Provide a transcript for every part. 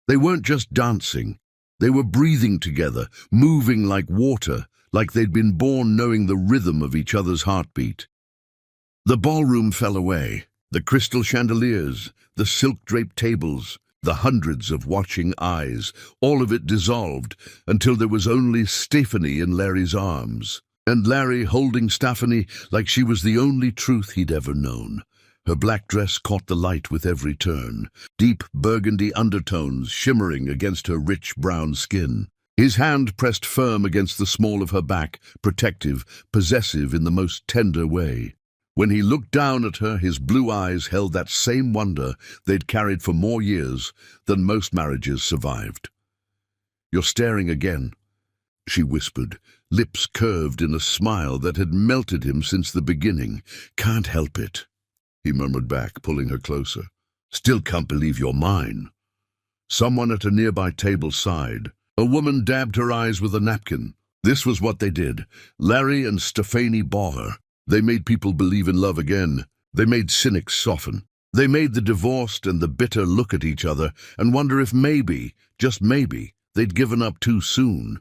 They weren't just dancing. They were breathing together, moving like water, like they'd been born knowing the rhythm of each other's heartbeat. The ballroom fell away. The crystal chandeliers, the silk-draped tables, the hundreds of watching eyes, all of it dissolved until there was only Stephanie in Larry's arms, and Larry holding Stephanie like she was the only truth he'd ever known. Her black dress caught the light with every turn, deep burgundy undertones shimmering against her rich brown skin. His hand pressed firm against the small of her back, protective, possessive in the most tender way. When he looked down at her, his blue eyes held that same wonder they'd carried for more years than most marriages survived. "You're staring again," she whispered, lips curved in a smile that had melted him since the beginning. "Can't help it," he murmured back, pulling her closer. "Still can't believe you're mine." Someone at a nearby table sighed. A woman dabbed her eyes with a napkin. This was what they did. Larry and Stephanie bore her. They made people believe in love again. They made cynics soften. They made the divorced and the bitter look at each other and wonder if maybe, just maybe, they'd given up too soon.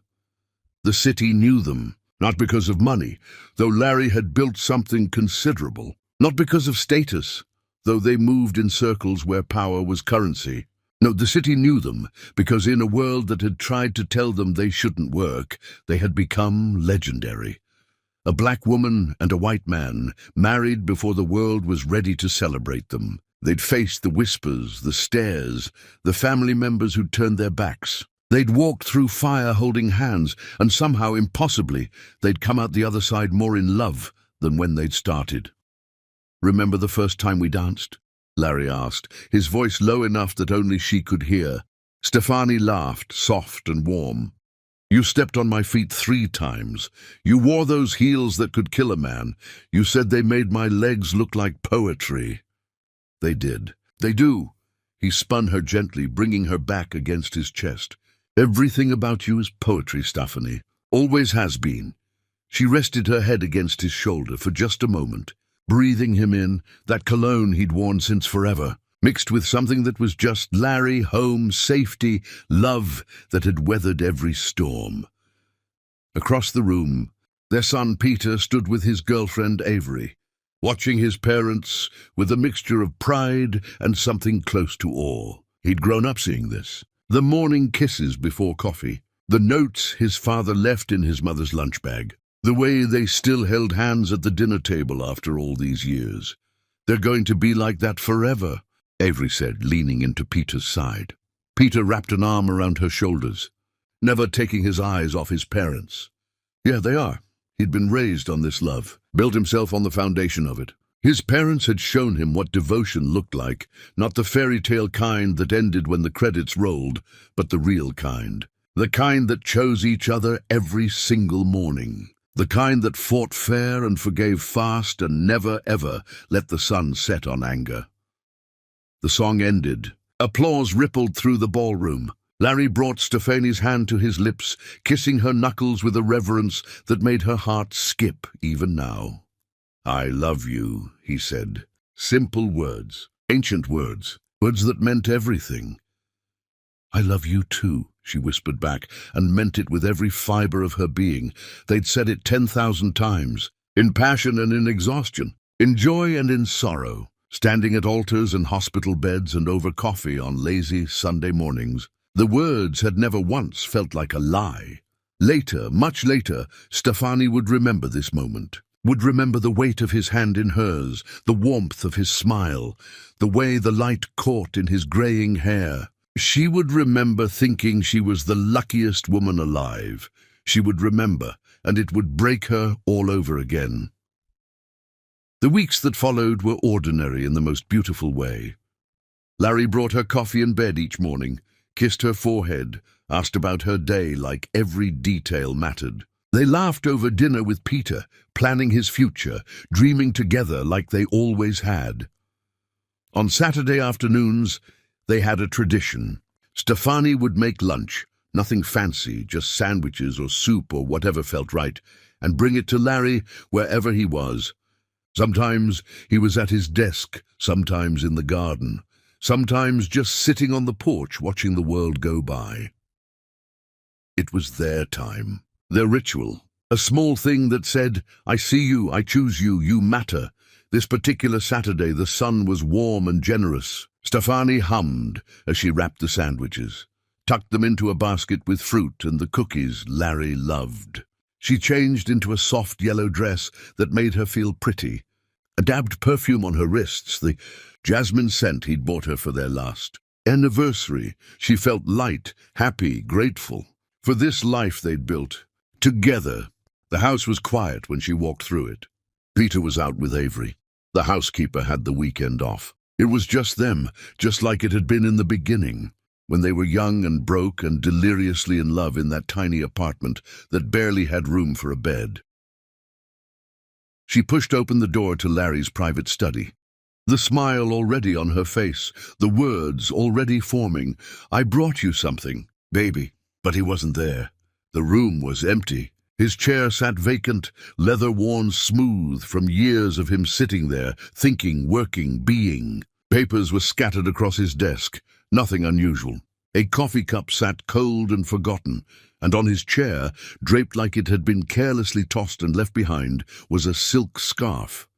The city knew them, not because of money, though Larry had built something considerable. Not because of status, though they moved in circles where power was currency. No, the city knew them because in a world that had tried to tell them they shouldn't work, they had become legendary. A black woman and a white man, married before the world was ready to celebrate them. They'd faced the whispers, the stares, the family members who'd turned their backs. They'd walked through fire holding hands, and somehow, impossibly, they'd come out the other side more in love than when they'd started. "Remember the first time we danced?" Larry asked, his voice low enough that only she could hear. Stephanie laughed, soft and warm. "You stepped on my feet 3 times. You wore those heels that could kill a man. You said they made my legs look like poetry." "They did. They do." He spun her gently, bringing her back against his chest. "Everything about you is poetry, Stephanie. Always has been." She rested her head against his shoulder for just a moment, breathing him in, that cologne he'd worn since forever, mixed with something that was just Larry, home, safety, love that had weathered every storm. Across the room, their son Peter stood with his girlfriend Avery, watching his parents with a mixture of pride and something close to awe. He'd grown up seeing this. The morning kisses before coffee, the notes his father left in his mother's lunch bag, the way they still held hands at the dinner table after all these years. "They're going to be like that forever," Avery said, leaning into Peter's side. Peter wrapped an arm around her shoulders, never taking his eyes off his parents. "Yeah, they are." He'd been raised on this love, built himself on the foundation of it. His parents had shown him what devotion looked like, not the fairy tale kind that ended when the credits rolled, but the real kind. The kind that chose each other every single morning. The kind that fought fair and forgave fast and never, ever let the sun set on anger. The song ended. Applause rippled through the ballroom. Larry brought Stephanie's hand to his lips, kissing her knuckles with a reverence that made her heart skip even now. "I love you," he said. Simple words, ancient words, words that meant everything. "I love you too," she whispered back, and meant it with every fiber of her being. They'd said it 10,000 times, in passion and in exhaustion, in joy and in sorrow, standing at altars and hospital beds and over coffee on lazy Sunday mornings. The words had never once felt like a lie. Later, much later, Stephanie would remember this moment, would remember the weight of his hand in hers, the warmth of his smile, the way the light caught in his graying hair. She would remember thinking she was the luckiest woman alive. She would remember, and it would break her all over again. The weeks that followed were ordinary in the most beautiful way. Larry brought her coffee in bed each morning, kissed her forehead, asked about her day like every detail mattered. They laughed over dinner with Peter, planning his future, dreaming together like they always had. On Saturday afternoons, they had a tradition. Stephanie would make lunch, nothing fancy, just sandwiches or soup or whatever felt right, and bring it to Larry wherever he was. Sometimes he was at his desk, sometimes in the garden. sometimes just sitting on the porch watching the world go by. It was their time, their ritual, a small thing that said, I see you, I choose you, you matter. This particular Saturday the sun was warm and generous. Stefani hummed as she wrapped the sandwiches, tucked them into a basket with fruit and the cookies Larry loved. She changed into a soft yellow dress that made her feel pretty, a dabbed perfume on her wrists, the jasmine scent he'd bought her for their last anniversary. She felt light, happy, grateful for this life they'd built together. The house was quiet when she walked through it. Peter was out with Avery. The housekeeper had the weekend off. It was just them, just like it had been in the beginning, when they were young and broke and deliriously in love in that tiny apartment that barely had room for a bed. She pushed open the door to Larry's private study. The smile already on her face, the words already forming. I brought you something, baby. But he wasn't there. The room was empty. His chair sat vacant, leather worn smooth from years of him sitting there, thinking, working, being. Papers were scattered across his desk, nothing unusual. A coffee cup sat cold and forgotten, and on his chair, draped like it had been carelessly tossed and left behind, was a silk scarf.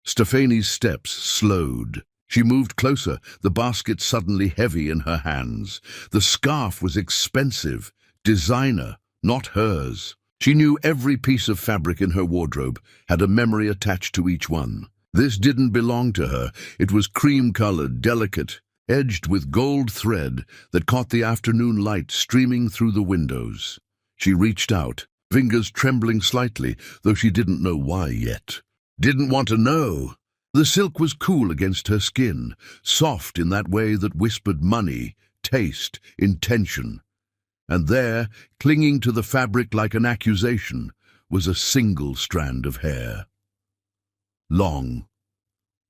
Stefani's steps slowed. She moved closer, the basket suddenly heavy in her hands. The scarf was expensive, designer, not hers. She knew every piece of fabric in her wardrobe had a memory attached to each one. This didn't belong to her. It was cream-colored, delicate, edged with gold thread that caught the afternoon light streaming through the windows. She reached out, fingers trembling slightly, though she didn't know why yet. Didn't want to know. The silk was cool against her skin, soft in that way that whispered money, taste, intention. And there, clinging to the fabric like an accusation, was a single strand of hair. Long,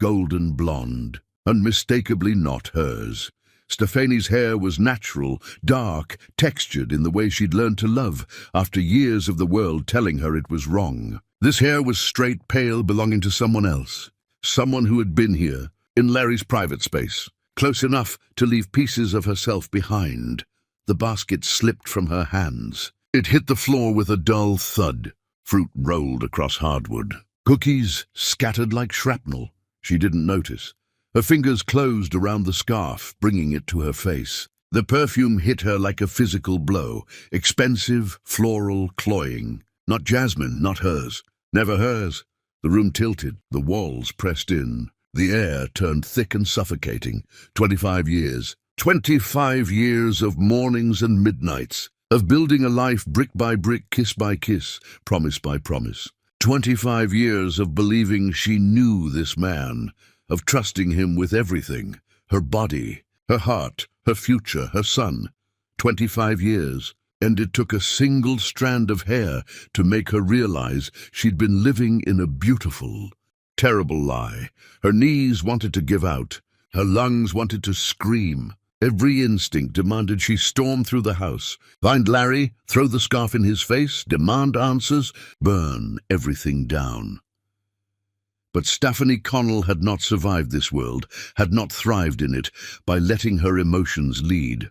golden blonde, unmistakably not hers. Stefani's hair was natural, dark, textured in the way she'd learned to love after years of the world telling her it was wrong. This hair was straight, pale, belonging to someone else. Someone who had been here, in Larry's private space, close enough to leave pieces of herself behind. The basket slipped from her hands. It hit the floor with a dull thud. Fruit rolled across hardwood. Cookies scattered like shrapnel. She didn't notice. Her fingers closed around the scarf, bringing it to her face. The perfume hit her like a physical blow. Expensive, floral, cloying. Not jasmine, not hers. Never hers. The room tilted, the walls pressed in. The air turned thick and suffocating. 25 years. 25 years of mornings and midnights, of building a life brick by brick, kiss by kiss, promise by promise. 25 years of believing she knew this man, of trusting him with everything, her body, her heart, her future, her son. 25 years, and it took a single strand of hair to make her realize she'd been living in a beautiful, terrible lie. Her knees wanted to give out, her lungs wanted to scream. Every instinct demanded she storm through the house, find Larry, throw the scarf in his face, demand answers, burn everything down. But Stephanie Connell had not survived this world, had not thrived in it, by letting her emotions lead.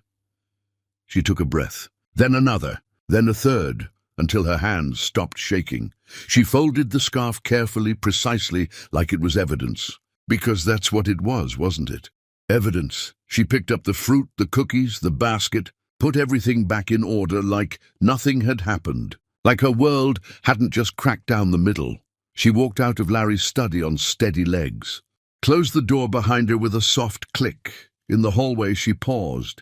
She took a breath, then another, then a third, until her hands stopped shaking. She folded the scarf carefully, precisely, like it was evidence. Because that's what it was, wasn't it? Evidence. She picked up the fruit, the cookies, the basket, put everything back in order like nothing had happened, like her world hadn't just cracked down the middle. She walked out of Larry's study on steady legs, closed the door behind her with a soft click. In the hallway she paused,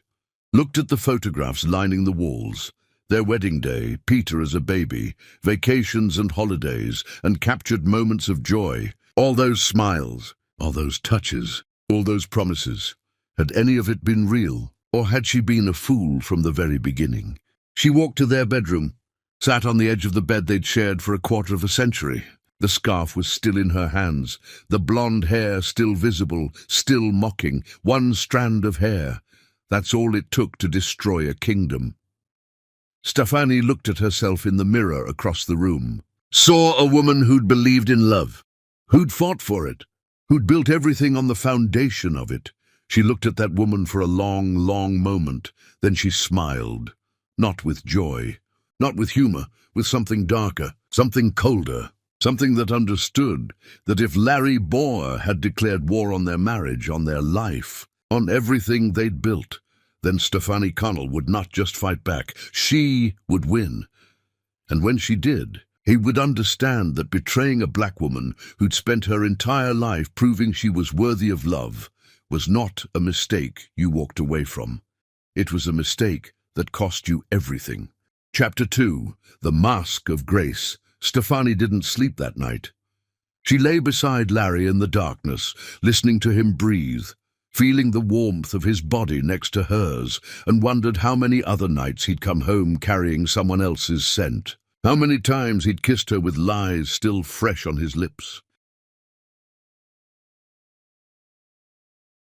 looked at the photographs lining the walls, their wedding day, Peter as a baby, vacations and holidays, and captured moments of joy. All those smiles, all those touches, all those promises. Had any of it been real, or had she been a fool from the very beginning? She walked to their bedroom, sat on the edge of the bed they'd shared for a quarter of a century. The scarf was still in her hands, the blonde hair still visible, still mocking. One strand of hair. That's all it took to destroy a kingdom. Stefani looked at herself in the mirror across the room, saw a woman who'd believed in love, who'd fought for it, who'd built everything on the foundation of it. She looked at that woman for a long, long moment. Then she smiled. Not with joy, not with humor, with something darker, something colder, something that understood that if Larry Bohr had declared war on their marriage, on their life, on everything they'd built, then Stefanie Connell would not just fight back. She would win. And when she did, he would understand that betraying a black woman who'd spent her entire life proving she was worthy of love was not a mistake you walked away from. It was a mistake that cost you everything. Chapter 2, The Mask of Grace. Stefanie didn't sleep that night. She lay beside Larry in the darkness, listening to him breathe, feeling the warmth of his body next to hers, and wondered how many other nights he'd come home carrying someone else's scent. How many times he'd kissed her with lies still fresh on his lips.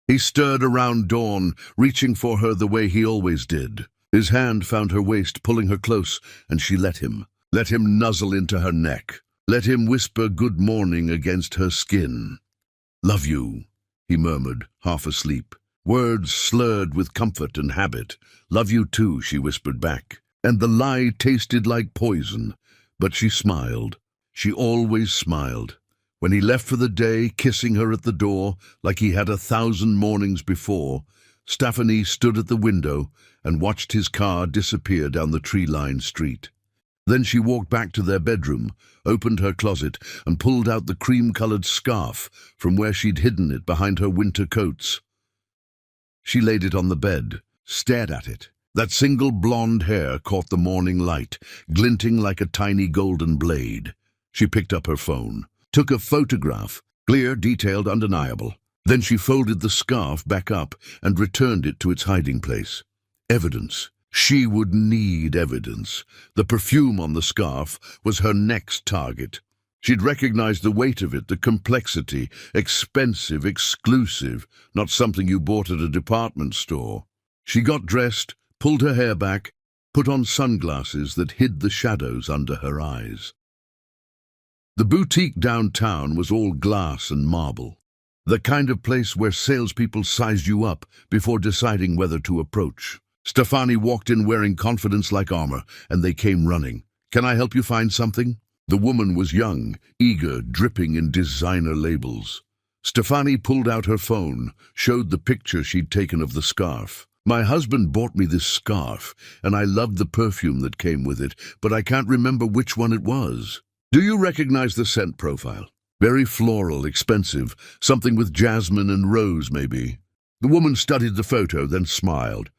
He stirred around dawn, reaching for her the way he always did. His hand found her waist, pulling her close, and she let him. Let him nuzzle into her neck. Let him whisper good morning against her skin. "Love you," he murmured, half asleep. Words slurred with comfort and habit. "Love you too," she whispered back. And the lie tasted like poison, but she smiled. She always smiled. When he left for the day, kissing her at the door like he had 1,000 mornings before, Stefanie stood at the window and watched his car disappear down the tree-lined street. Then she walked back to their bedroom, opened her closet, and pulled out the cream-colored scarf from where she'd hidden it behind her winter coats. She laid it on the bed, stared at it. That single blonde hair caught the morning light, glinting like a tiny golden blade. She picked up her phone, took a photograph, clear, detailed, undeniable. Then she folded the scarf back up and returned it to its hiding place. Evidence. She would need evidence. The perfume on the scarf was her next target. She'd recognized the weight of it, the complexity, expensive, exclusive, not something you bought at a department store. She got dressed, pulled her hair back, put on sunglasses that hid the shadows under her eyes. The boutique downtown was all glass and marble, the kind of place where salespeople sized you up before deciding whether to approach. Stefanie walked in wearing confidence like armor, and they came running. "Can I help you find something?" The woman was young, eager, dripping in designer labels. Stefanie pulled out her phone, showed the picture she'd taken of the scarf. "My husband bought me this scarf, and I loved the perfume that came with it, but I can't remember which one it was. Do you recognize the scent profile? Very floral, expensive, something with jasmine and rose, maybe." The woman studied the photo, then smiled.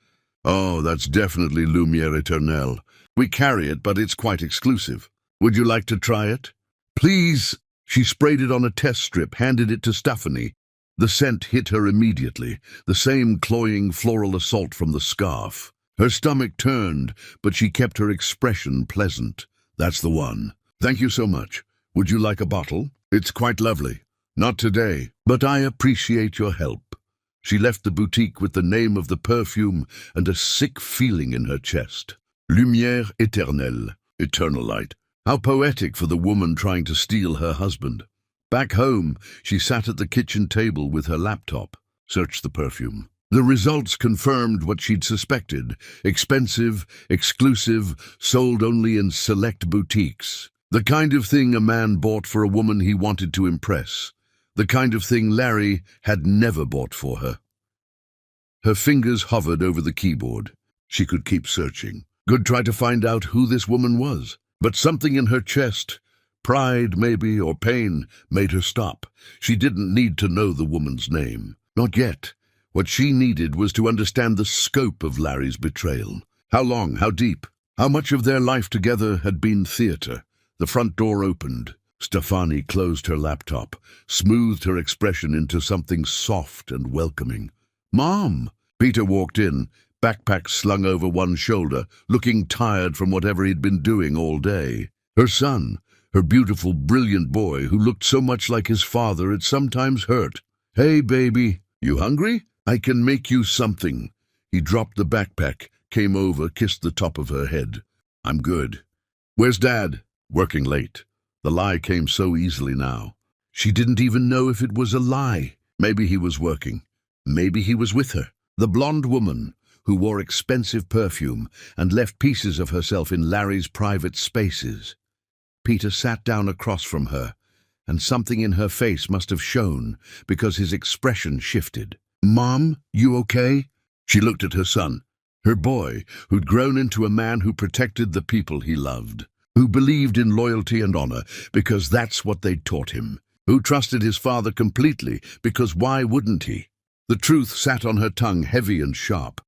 "Oh, that's definitely Lumière Éternelle. We carry it, but it's quite exclusive. Would you like to try it?" "Please." She sprayed it on a test strip, handed it to Stefanie. The scent hit her immediately, the same cloying floral assault from the scarf. Her stomach turned, but she kept her expression pleasant. "That's the one. Thank you so much. Would you like a bottle? It's quite lovely. Not today, but I appreciate your help." She left the boutique with the name of the perfume and a sick feeling in her chest. Lumière éternelle, eternal light. How poetic for the woman trying to steal her husband. Back home, she sat at the kitchen table with her laptop, searched the perfume. The results confirmed what she'd suspected. Expensive, exclusive, sold only in select boutiques. The kind of thing a man bought for a woman he wanted to impress. The kind of thing Larry had never bought for her. Her fingers hovered over the keyboard. She could keep searching. Could try to find out who this woman was. But something in her chest, pride maybe, or pain, made her stop. She didn't need to know the woman's name. Not yet. What she needed was to understand the scope of Larry's betrayal. How long, how deep, how much of their life together had been theater. The front door opened. Stefanie closed her laptop, smoothed her expression into something soft and welcoming. "Mom!" Peter walked in, backpack slung over one shoulder, looking tired from whatever he'd been doing all day. Her son, her beautiful, brilliant boy, who looked so much like his father it sometimes hurt. "Hey, baby, you hungry? I can make you something." He dropped the backpack, came over, kissed the top of her head. "I'm good." "Where's Dad?" "Working late." The lie came so easily now. She didn't even know if it was a lie. Maybe he was working. Maybe he was with her. The blonde woman who wore expensive perfume and left pieces of herself in Larry's private spaces. Peter sat down across from her, and something in her face must have shown because his expression shifted. "Mom, you okay?" She looked at her son, her boy, who'd grown into a man who protected the people he loved, who believed in loyalty and honor because that's what they'd taught him, who trusted his father completely because why wouldn't he? The truth sat on her tongue, heavy and sharp.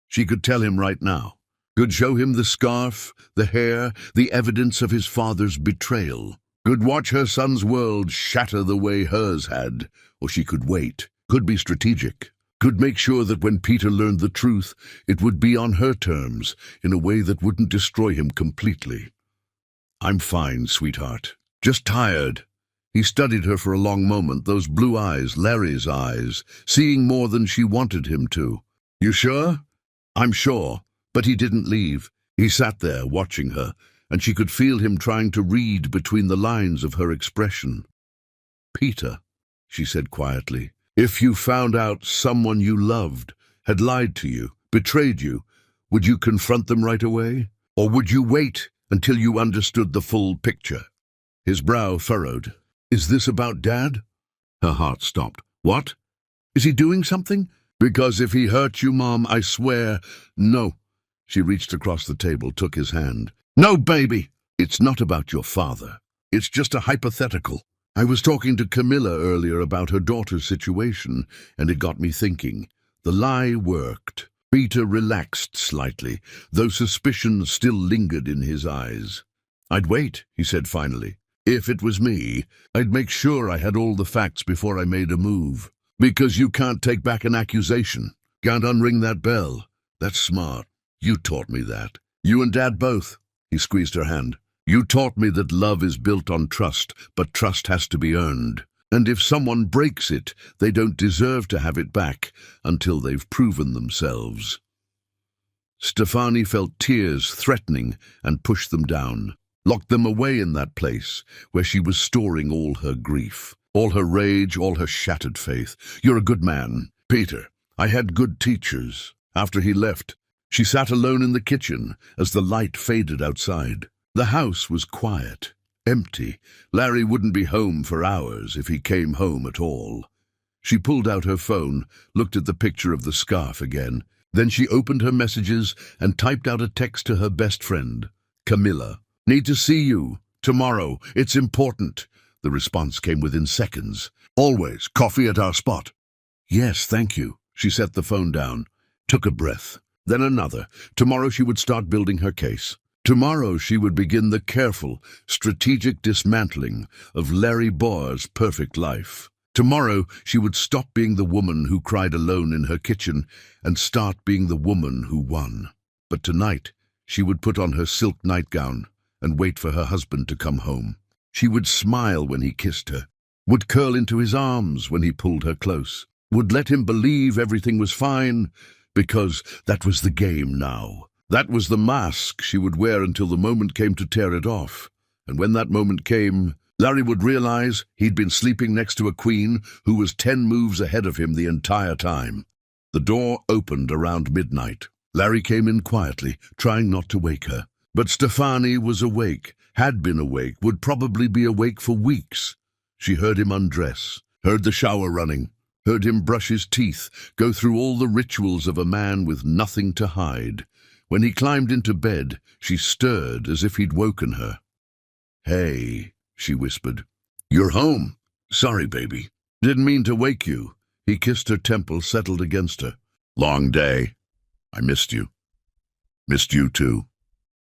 She could tell him right now, could show him the scarf, the hair, the evidence of his father's betrayal, could watch her son's world shatter the way hers had, or she could wait, could be strategic, could make sure that when Peter learned the truth, it would be on her terms, in a way that wouldn't destroy him completely. "I'm fine, sweetheart. Just tired." He studied her for a long moment, those blue eyes, Larry's eyes, seeing more than she wanted him to. "You sure?" "I'm sure." But he didn't leave. He sat there, watching her, and she could feel him trying to read between the lines of her expression. "Peter," she said quietly, "if you found out someone you loved had lied to you, betrayed you, would you confront them right away? Or would you wait until you understood the full picture?" His brow furrowed. "Is this about Dad?" Her heart stopped. "What? Is he doing something?" "Because if he hurt you, Mom, I swear—" "No." She reached across the table, took his hand. "No, baby! It's not about your father. It's just a hypothetical. I was talking to Camilla earlier about her daughter's situation, and it got me thinking. The lie worked." Peter relaxed slightly, though suspicion still lingered in his eyes. "I'd wait," he said finally. "If it was me, I'd make sure I had all the facts before I made a move. Because you can't take back an accusation. Can't unring that bell. That's smart. You taught me that. You and Dad both." He squeezed her hand. "You taught me that love is built on trust, but trust has to be earned. And if someone breaks it, they don't deserve to have it back until they've proven themselves." Stefani felt tears threatening and pushed them down, locked them away in that place where she was storing all her grief, all her rage, all her shattered faith. "You're a good man, Peter. I had good teachers." After he left, she sat alone in the kitchen as the light faded outside. The house was quiet, empty. Larry wouldn't be home for hours if he came home at all. She pulled out her phone, looked at the picture of the scarf again. Then she opened her messages and typed out a text to her best friend, Camilla. "Need to see you. Tomorrow. It's important." The response came within seconds. "Always. Coffee at our spot." "Yes, thank you." She set the phone down, took a breath. Then another. Tomorrow she would start building her case. Tomorrow she would begin the careful, strategic dismantling of Larry Boer's perfect life. Tomorrow she would stop being the woman who cried alone in her kitchen and start being the woman who won. But tonight she would put on her silk nightgown and wait for her husband to come home. She would smile when he kissed her, would curl into his arms when he pulled her close, would let him believe everything was fine, because that was the game now. That was the mask she would wear until the moment came to tear it off. And when that moment came, Larry would realize he'd been sleeping next to a queen who was 10 moves ahead of him the entire time. The door opened around midnight. Larry came in quietly, trying not to wake her. But Stefani was awake, had been awake, would probably be awake for weeks. She heard him undress, heard the shower running, heard him brush his teeth, go through all the rituals of a man with nothing to hide. When he climbed into bed, she stirred as if he'd woken her. "Hey," she whispered. "You're home." "Sorry, baby. Didn't mean to wake you." He kissed her temple, settled against her. "Long day. I missed you. Missed you too."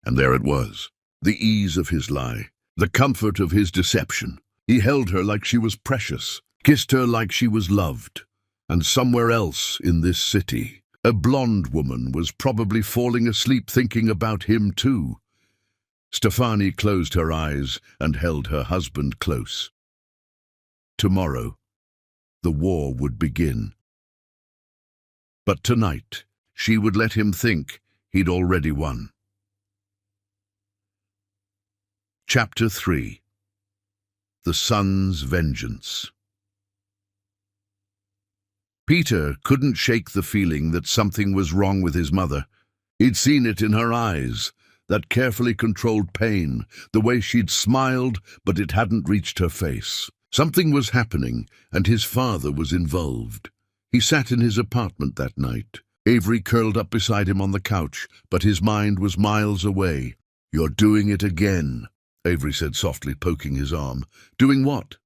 And there it was. The ease of his lie. The comfort of his deception. He held her like she was precious, kissed her like she was loved. And somewhere else in this city, a blonde woman was probably falling asleep thinking about him too. Stefani closed her eyes and held her husband close. Tomorrow, the war would begin. But tonight, she would let him think he'd already won. Chapter 3. The Sun's Vengeance. Peter couldn't shake the feeling that something was wrong with his mother. He'd seen it in her eyes, that carefully controlled pain, the way she'd smiled, but it hadn't reached her face. Something was happening, and his father was involved. He sat in his apartment that night. Avery curled up beside him on the couch, but his mind was miles away. "You're doing it again," Avery said softly, poking his arm. "Doing what?"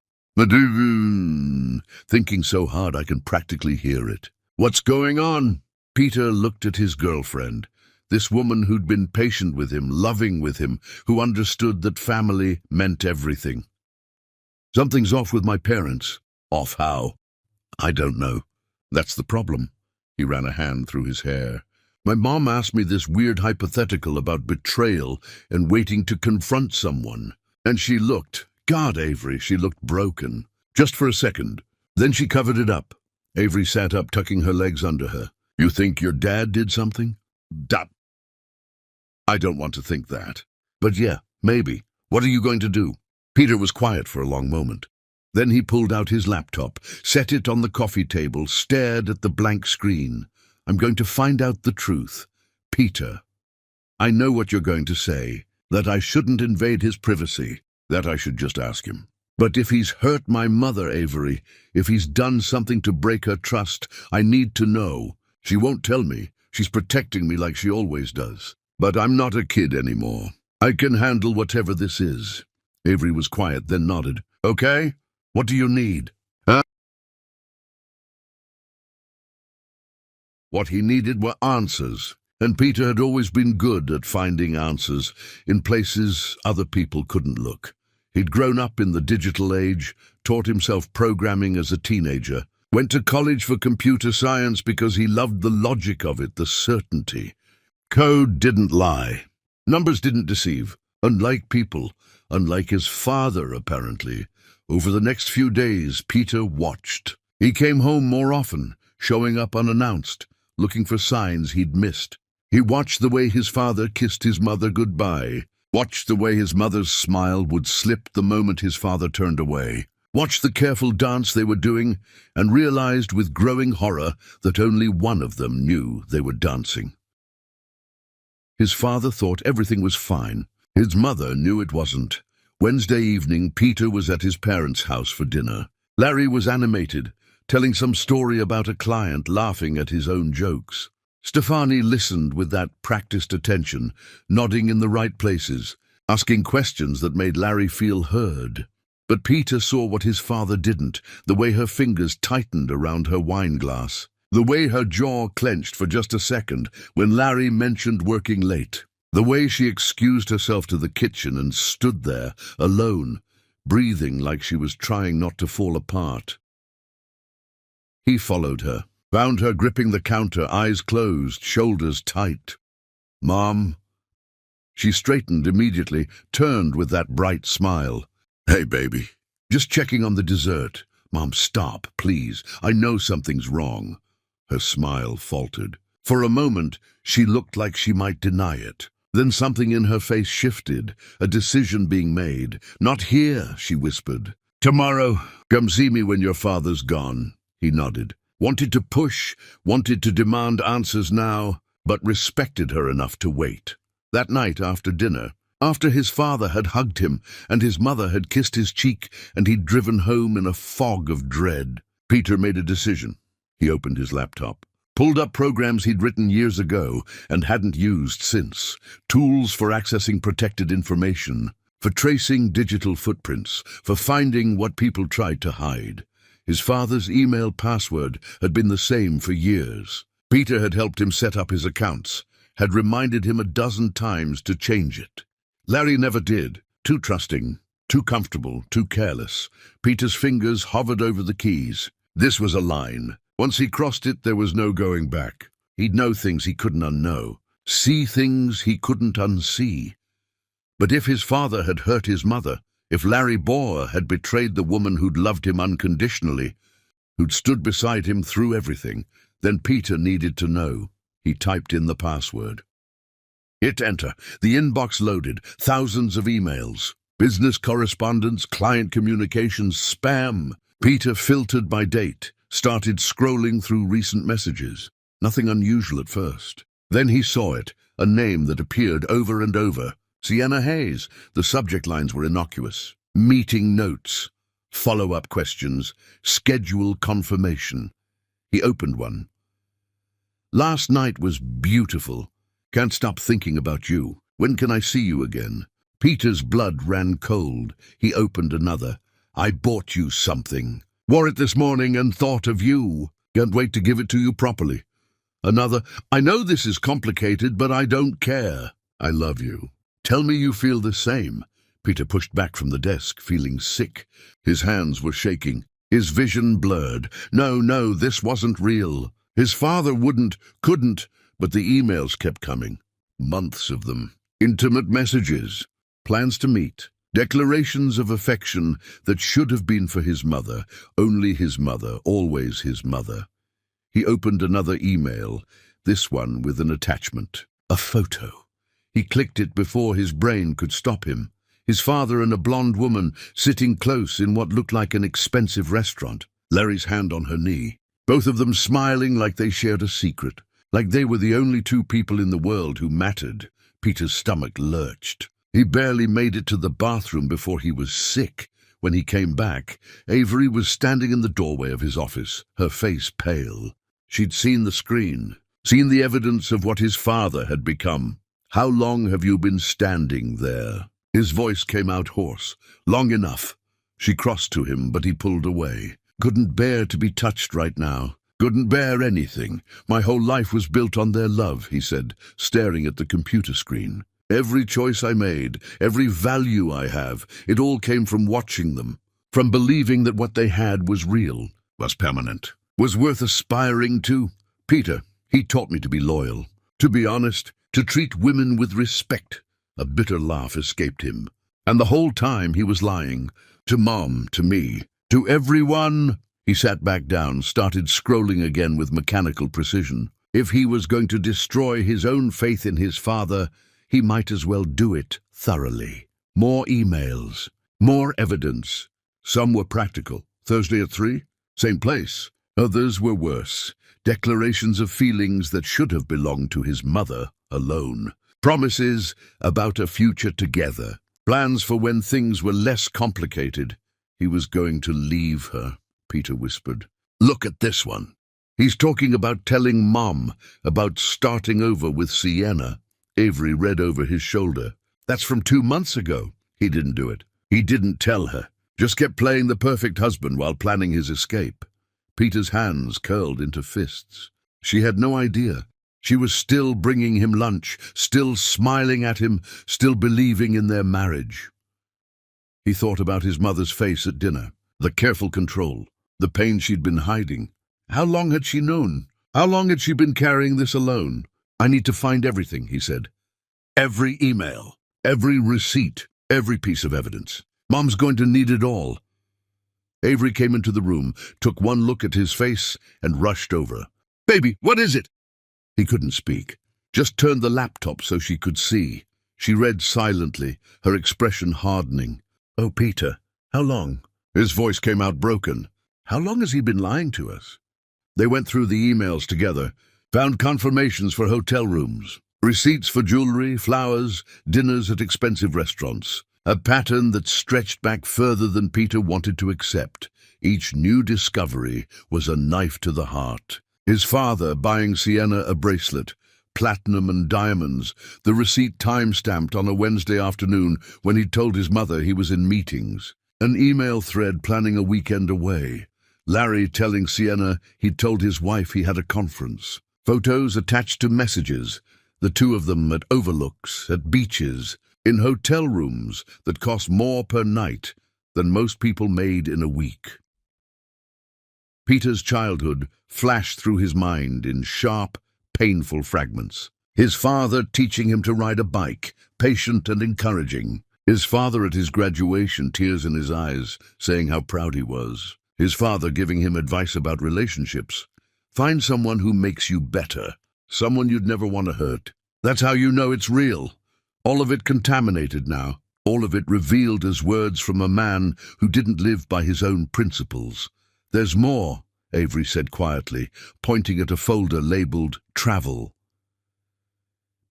"Thinking so hard I can practically hear it." "What's going on?" Peter looked at his girlfriend, this woman who'd been patient with him, loving with him, who understood that family meant everything. "Something's off with my parents." "Off how?" "I don't know. That's the problem." He ran a hand through his hair. "My mom asked me this weird hypothetical about betrayal and waiting to confront someone. And she looked, God, Avery, she looked broken. Just for a second. Then she covered it up." Avery sat up, tucking her legs under her. "You think your dad did something?" "I don't want to think that. But yeah, maybe. What are you going to do?" Peter was quiet for a long moment. Then he pulled out his laptop, set it on the coffee table, stared at the blank screen. "I'm going to find out the truth. Peter, I know what you're going to say, that I shouldn't invade his privacy, that I should just ask him. But if he's hurt my mother, Avery, if he's done something to break her trust, I need to know. She won't tell me. She's protecting me like she always does. But I'm not a kid anymore. I can handle whatever this is." Avery was quiet, then nodded. "Okay, what do you need?" What he needed were answers, and Peter had always been good at finding answers in places other people couldn't look. He'd grown up in the digital age, taught himself programming as a teenager, went to college for computer science because he loved the logic of it, the certainty. Code didn't lie. Numbers didn't deceive. Unlike people, unlike his father, apparently. Over the next few days, Peter watched. He came home more often, showing up unannounced, looking for signs he'd missed. He watched the way his father kissed his mother goodbye, watched the way his mother's smile would slip the moment his father turned away, watched the careful dance they were doing, and realized with growing horror that only one of them knew they were dancing. His father thought everything was fine. His mother knew it wasn't. Wednesday evening, Peter was at his parents' house for dinner. Larry was animated, telling some story about a client, laughing at his own jokes. Stefani listened with that practiced attention, nodding in the right places, asking questions that made Larry feel heard. But Peter saw what his father didn't, the way her fingers tightened around her wine glass, the way her jaw clenched for just a second when Larry mentioned working late, the way she excused herself to the kitchen and stood there, alone, breathing like she was trying not to fall apart. He followed her, found her gripping the counter, eyes closed, shoulders tight. "Mom?" She straightened immediately, turned with that bright smile. "Hey, baby. Just checking on the dessert." "Mom, stop, please. I know something's wrong." Her smile faltered. For a moment, she looked like she might deny it. Then something in her face shifted, a decision being made. "Not here," she whispered. "Tomorrow. Come see me when your father's gone." He nodded. Wanted to push, wanted to demand answers now, but respected her enough to wait. That night after dinner, after his father had hugged him and his mother had kissed his cheek and he'd driven home in a fog of dread, Peter made a decision. He opened his laptop, pulled up programs he'd written years ago and hadn't used since, tools for accessing protected information, for tracing digital footprints, for finding what people tried to hide. His father's email password had been the same for years. Peter had helped him set up his accounts, had reminded him a dozen times to change it. Larry never did. Too trusting, too comfortable, too careless. Peter's fingers hovered over the keys. This was a line. Once he crossed it, there was no going back. He'd know things he couldn't unknow, see things he couldn't unsee. But if his father had hurt his mother, if Larry Bohr had betrayed the woman who'd loved him unconditionally, who'd stood beside him through everything, then Peter needed to know. He typed in the password. Hit enter. The inbox loaded. Thousands of emails. Business correspondence, client communications, spam. Peter filtered by date. started scrolling through recent messages. Nothing unusual at first. Then he saw it, a name that appeared over and over. Sienna Hayes. The subject lines were innocuous. Meeting notes, follow-up questions, schedule confirmation. He opened one. Last night was beautiful. Can't stop thinking about you. When can I see you again? Peter's blood ran cold. He opened another. I bought you something. Wore it this morning and thought of you. Can't wait to give it to you properly. Another. I know this is complicated, but I don't care. I love you. Tell me you feel the same. Peter pushed back from the desk, feeling sick. His hands were shaking. His vision blurred. No, this wasn't real. His father couldn't, but the emails kept coming. Months of them. Intimate messages. Plans to meet. Declarations of affection that should have been for his mother. Only his mother, always his mother. He opened another email, this one with an attachment. A photo. He clicked it before his brain could stop him. His father and a blonde woman sitting close in what looked like an expensive restaurant. Larry's hand on her knee. Both of them smiling like they shared a secret. Like they were the only two people in the world who mattered. Peter's stomach lurched. He barely made it to the bathroom before he was sick. When he came back, Avery was standing in the doorway of his office, her face pale. She'd seen the screen, seen the evidence of what his father had become. How long have you been standing there? His voice came out hoarse. Long enough. She crossed to him, but he pulled away. Couldn't bear to be touched right now. Couldn't bear anything. My whole life was built on their love, he said, staring at the computer screen. Every choice I made, every value I have, it all came from watching them, from believing that what they had was real, was permanent, was worth aspiring to. Peter, he taught me to be loyal, to be honest, to treat women with respect. A bitter laugh escaped him. And the whole time he was lying. To Mom, to me, to everyone. He sat back down, started scrolling again with mechanical precision. If he was going to destroy his own faith in his father, he might as well do it thoroughly. More emails, more evidence. Some were practical. Thursday at 3? Same place. Others were worse. Declarations of feelings that should have belonged to his mother alone. Promises about a future together. Plans for when things were less complicated. He was going to leave her, Peter whispered. Look at this one. He's talking about telling Mom, about starting over with Sienna. Avery read over his shoulder. That's from 2 months ago. He didn't do it. He didn't tell her. Just kept playing the perfect husband while planning his escape. Peter's hands curled into fists. She had no idea. She was still bringing him lunch, still smiling at him, still believing in their marriage. He thought about his mother's face at dinner, the careful control, the pain she'd been hiding. How long had she known? How long had she been carrying this alone? I need to find everything, he said. Every email, every receipt, every piece of evidence. Mom's going to need it all. Avery came into the room, took one look at his face, and rushed over. Baby, what is it? He couldn't speak, just turned the laptop so she could see. She read silently, her expression hardening. Oh, Peter, how long? His voice came out broken. How long has he been lying to us? They went through the emails together, found confirmations for hotel rooms, receipts for jewelry, flowers, dinners at expensive restaurants. A pattern that stretched back further than Peter wanted to accept. Each new discovery was a knife to the heart. His father buying Sienna a bracelet, platinum and diamonds, the receipt time-stamped on a Wednesday afternoon when he'd told his mother he was in meetings. An email thread planning a weekend away. Larry telling Sienna he'd told his wife he had a conference. Photos attached to messages, the two of them at overlooks, at beaches, in hotel rooms that cost more per night than most people made in a week. Peter's childhood flashed through his mind in sharp, painful fragments. His father teaching him to ride a bike, patient and encouraging. His father at his graduation, tears in his eyes, saying how proud he was. His father giving him advice about relationships. Find someone who makes you better, someone you'd never want to hurt. That's how you know it's real. All of it contaminated now, all of it revealed as words from a man who didn't live by his own principles. There's more, Avery said quietly, pointing at a folder labeled Travel.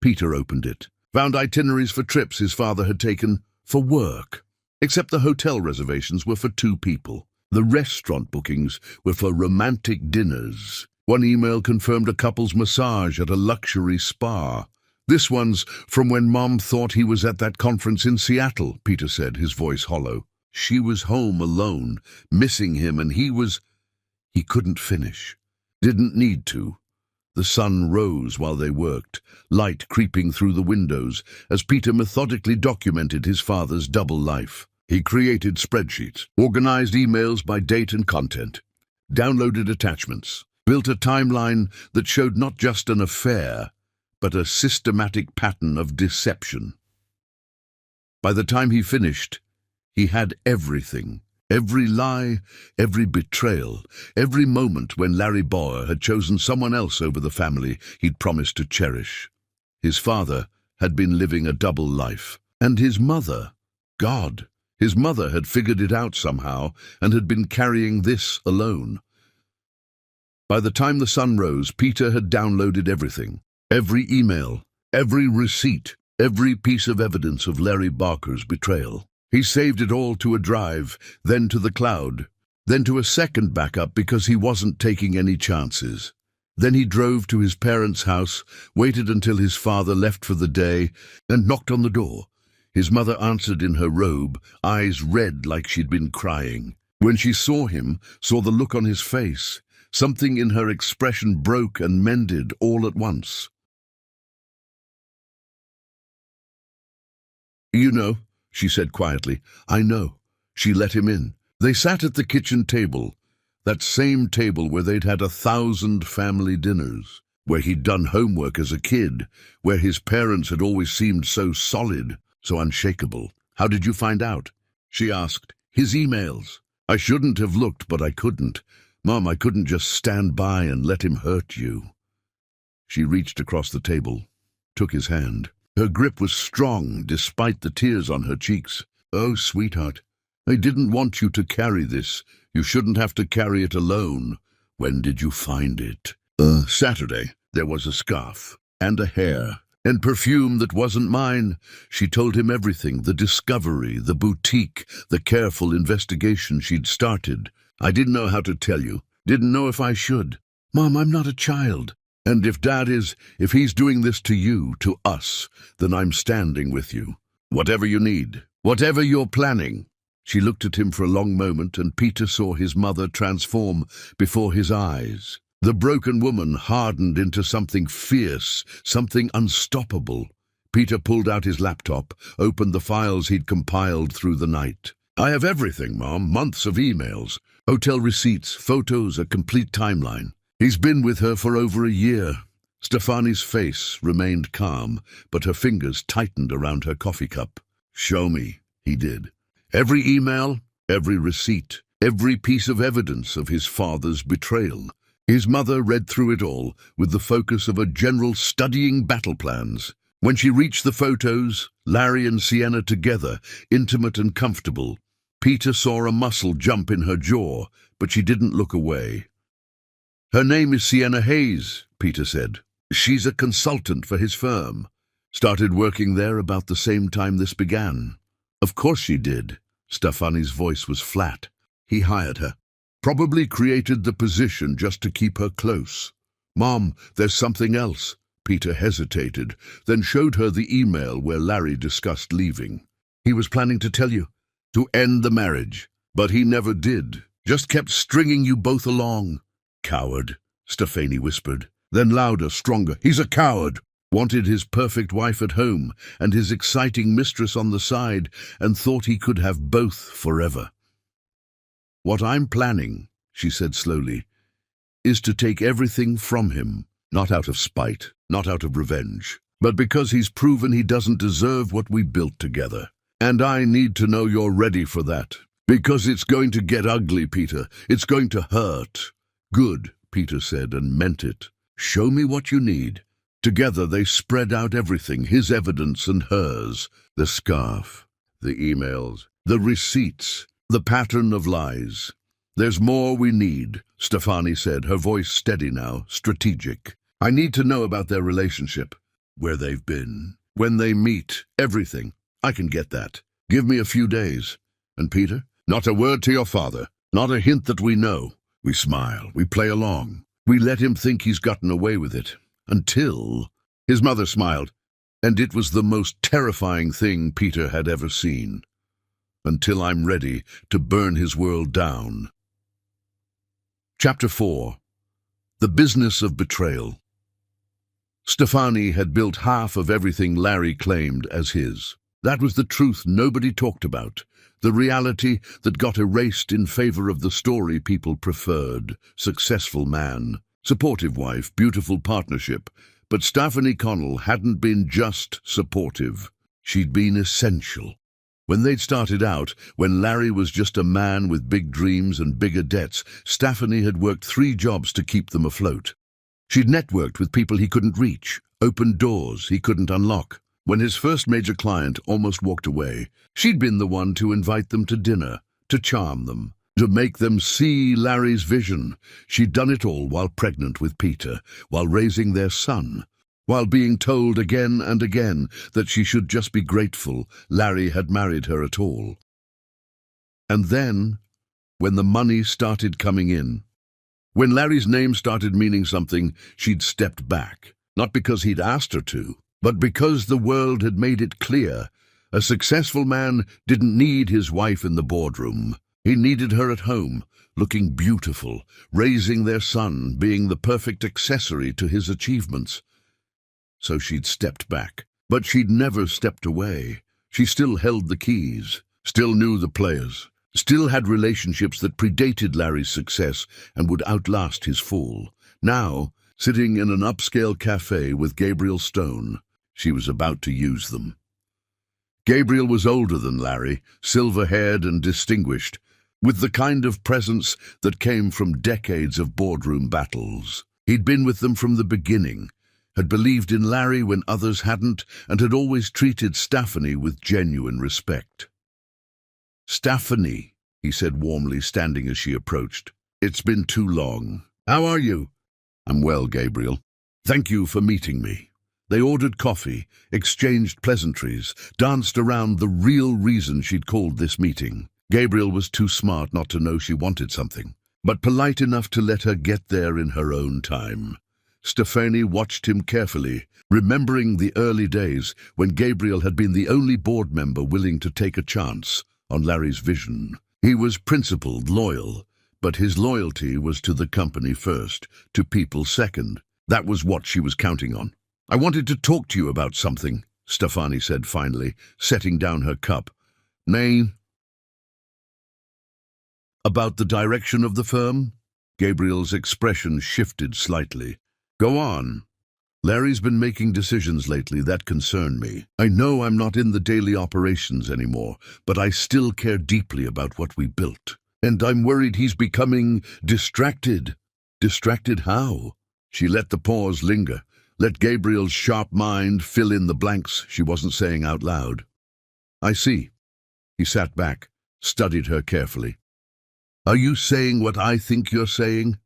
Peter opened it, found itineraries for trips his father had taken for work. Except the hotel reservations were for 2 people. The restaurant bookings were for romantic dinners. One email confirmed a couple's massage at a luxury spa. This one's from when Mom thought he was at that conference in Seattle, Peter said, his voice hollow. She was home alone, missing him, and he couldn't finish. Didn't need to. The sun rose while they worked, light creeping through the windows as Peter methodically documented his father's double life. He created spreadsheets, organized emails by date and content, downloaded attachments, built a timeline that showed not just an affair, but a systematic pattern of deception. By the time he finished, he had everything. Every lie, every betrayal, every moment when Larry Bauer had chosen someone else over the family he'd promised to cherish. His father had been living a double life. And his mother, God, his mother had figured it out somehow and had been carrying this alone. By the time the sun rose, Peter had downloaded everything. Every email, every receipt, every piece of evidence of Larry Barker's betrayal. He saved it all to a drive, then to the cloud, then to a second backup because he wasn't taking any chances. Then he drove to his parents' house, waited until his father left for the day, and knocked on the door. His mother answered in her robe, eyes red like she'd been crying. When she saw him, saw the look on his face, something in her expression broke and mended all at once. "You know," she said quietly. "I know." She let him in. They sat at the kitchen table, that same table where they'd had 1,000 family dinners, where he'd done homework as a kid, where his parents had always seemed so solid, so unshakable. "How did you find out?" she asked. "His emails. I shouldn't have looked, but I couldn't. Mom, I couldn't just stand by and let him hurt you." She reached across the table, took his hand. Her grip was strong, despite the tears on her cheeks. "Oh, sweetheart, I didn't want you to carry this. You shouldn't have to carry it alone. When did you find it?" Saturday. There was a scarf, and a hair, and perfume that wasn't mine." She told him everything, the discovery, the boutique, the careful investigation she'd started. "I didn't know how to tell you, didn't know if I should. Mom, I'm not a child. And if if he's doing this to you, to us, then I'm standing with you. Whatever you need, whatever you're planning." She looked at him for a long moment, and Peter saw his mother transform before his eyes. The broken woman hardened into something fierce, something unstoppable. Peter pulled out his laptop, opened the files he'd compiled through the night. "I have everything, Mom, months of emails, hotel receipts, photos, a complete timeline. He's been with her for over a year." Stefani's face remained calm, but her fingers tightened around her coffee cup. "Show me," he did. Every email, every receipt, every piece of evidence of his father's betrayal. His mother read through it all, with the focus of a general studying battle plans. When she reached the photos, Larry and Sienna together, intimate and comfortable, Peter saw a muscle jump in her jaw, but she didn't look away. "Her name is Sienna Hayes," Peter said. "She's a consultant for his firm. Started working there about the same time this began." "Of course she did." Stefani's voice was flat. "He hired her. Probably created the position just to keep her close." "Mom, there's something else." Peter hesitated, then showed her the email where Larry discussed leaving. "He was planning to tell you, to end the marriage, but he never did. Just kept stringing you both along." "Coward," Stefani whispered. Then louder, stronger, "He's a coward." Wanted his perfect wife at home and his exciting mistress on the side, and thought he could have both forever. "What I'm planning," she said slowly, "is to take everything from him, not out of spite, not out of revenge, but because he's proven he doesn't deserve what we built together. And I need to know you're ready for that. Because it's going to get ugly, Peter. It's going to hurt." "Good," Peter said, and meant it. "Show me what you need." Together they spread out everything, his evidence and hers. The scarf, the emails, the receipts, the pattern of lies. There's more we need, Stefani said, her voice steady now, strategic. I need to know about their relationship, where they've been, when they meet, everything. I can get that. Give me a few days. And Peter? Not a word to your father, not a hint that we know. We smile, we play along. We let him think he's gotten away with it. Until... His mother smiled, and it was the most terrifying thing Peter had ever seen. Until I'm ready to burn his world down. Chapter 4. The Business of Betrayal. Stefani had built half of everything Larry claimed as his. That was the truth nobody talked about, the reality that got erased in favor of the story people preferred. Successful man, supportive wife, beautiful partnership. But Stefani Connell hadn't been just supportive. She'd been essential. When they'd started out, when Larry was just a man with big dreams and bigger debts, Stefani had worked 3 jobs to keep them afloat. She'd networked with people he couldn't reach, opened doors he couldn't unlock. When his first major client almost walked away, she'd been the one to invite them to dinner, to charm them, to make them see Larry's vision. She'd done it all while pregnant with Peter, while raising their son, while being told again and again that she should just be grateful Larry had married her at all. And then, when the money started coming in, when Larry's name started meaning something, she'd stepped back, not because he'd asked her to, but because the world had made it clear a successful man didn't need his wife in the boardroom. He needed her at home, looking beautiful, raising their son, being the perfect accessory to his achievements. So she'd stepped back, but she'd never stepped away. She still held the keys, still knew the players, still had relationships that predated Larry's success and would outlast his fall. Now, sitting in an upscale cafe with Gabriel Stone, she was about to use them. Gabriel was older than Larry, silver-haired and distinguished, with the kind of presence that came from decades of boardroom battles. He'd been with them from the beginning, had believed in Larry when others hadn't, and had always treated Stefani with genuine respect. "Stefani," he said warmly, standing as she approached. "It's been too long. How are you?" "I'm well, Gabriel. Thank you for meeting me." They ordered coffee, exchanged pleasantries, danced around the real reason she'd called this meeting. Gabriel was too smart not to know she wanted something, but polite enough to let her get there in her own time. Stefani watched him carefully, remembering the early days when Gabriel had been the only board member willing to take a chance on Larry's vision. He was principled, loyal, but his loyalty was to the company first, to people second. That was what she was counting on. "I wanted to talk to you about something," Stefani said finally, setting down her cup. "Nay." "About the direction of the firm?" Gabriel's expression shifted slightly. "Go on." "Larry's been making decisions lately that concern me. I know I'm not in the daily operations anymore, but I still care deeply about what we built. And I'm worried he's becoming distracted." "Distracted how?" She let the pause linger, let Gabriel's sharp mind fill in the blanks she wasn't saying out loud. "I see." He sat back, studied her carefully. "Are you saying what I think you're saying?"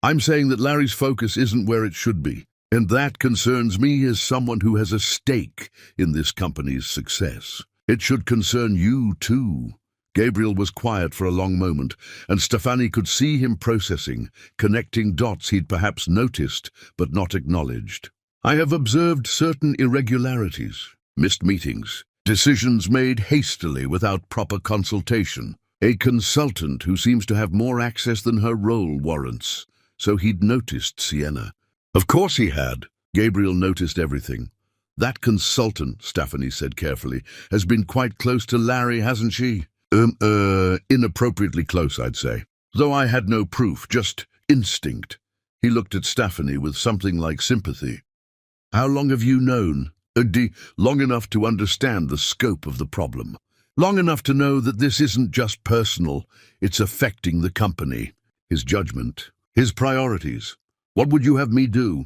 "I'm saying that Larry's focus isn't where it should be, and that concerns me as someone who has a stake in this company's success. It should concern you, too." Gabriel was quiet for a long moment, and Stefani could see him processing, connecting dots he'd perhaps noticed but not acknowledged. "I have observed certain irregularities, missed meetings, decisions made hastily without proper consultation. A consultant who seems to have more access than her role warrants." So he'd noticed Sienna. Of course he had. Gabriel noticed everything. "That consultant," Stefani said carefully, "has been quite close to Larry, hasn't she?" Inappropriately close, I'd say. Though I had no proof, just instinct." He looked at Stefani with something like sympathy. "How long have you known?" "Long enough to understand the scope of the problem. Long enough to know that this isn't just personal, it's affecting the company. His judgment, his priorities. What would you have me do?"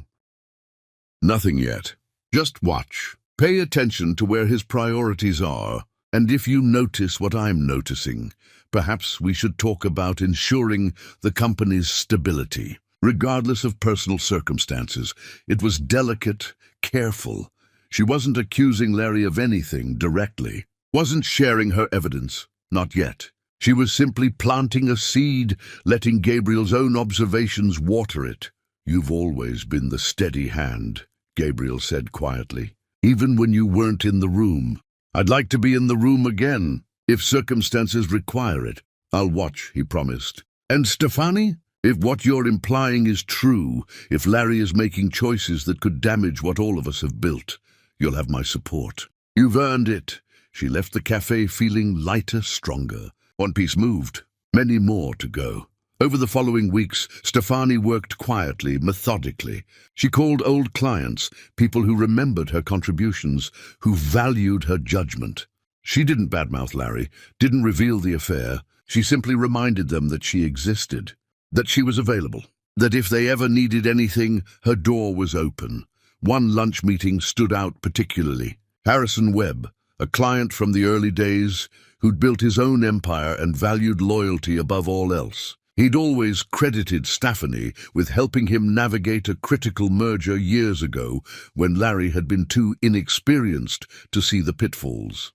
"Nothing yet. Just watch. Pay attention to where his priorities are. And if you notice what I'm noticing, perhaps we should talk about ensuring the company's stability, regardless of personal circumstances. It was delicate, careful. She wasn't accusing Larry of anything directly, wasn't sharing her evidence, not yet. She was simply planting a seed, letting Gabriel's own observations water it. "You've always been the steady hand," Gabriel said quietly, "even when you weren't in the room. I'd like to be in the room again, if circumstances require it. I'll watch," he promised. "And Stefani? If what you're implying is true, if Larry is making choices that could damage what all of us have built, you'll have my support." "You've earned it." She left the cafe feeling lighter, stronger. One piece moved, many more to go. Over the following weeks, Stefani worked quietly, methodically. She called old clients, people who remembered her contributions, who valued her judgment. She didn't badmouth Larry, didn't reveal the affair. She simply reminded them that she existed, that she was available, that if they ever needed anything, her door was open. One lunch meeting stood out particularly. Harrison Webb, a client from the early days, who'd built his own empire and valued loyalty above all else. He'd always credited Stefani with helping him navigate a critical merger years ago when Larry had been too inexperienced to see the pitfalls.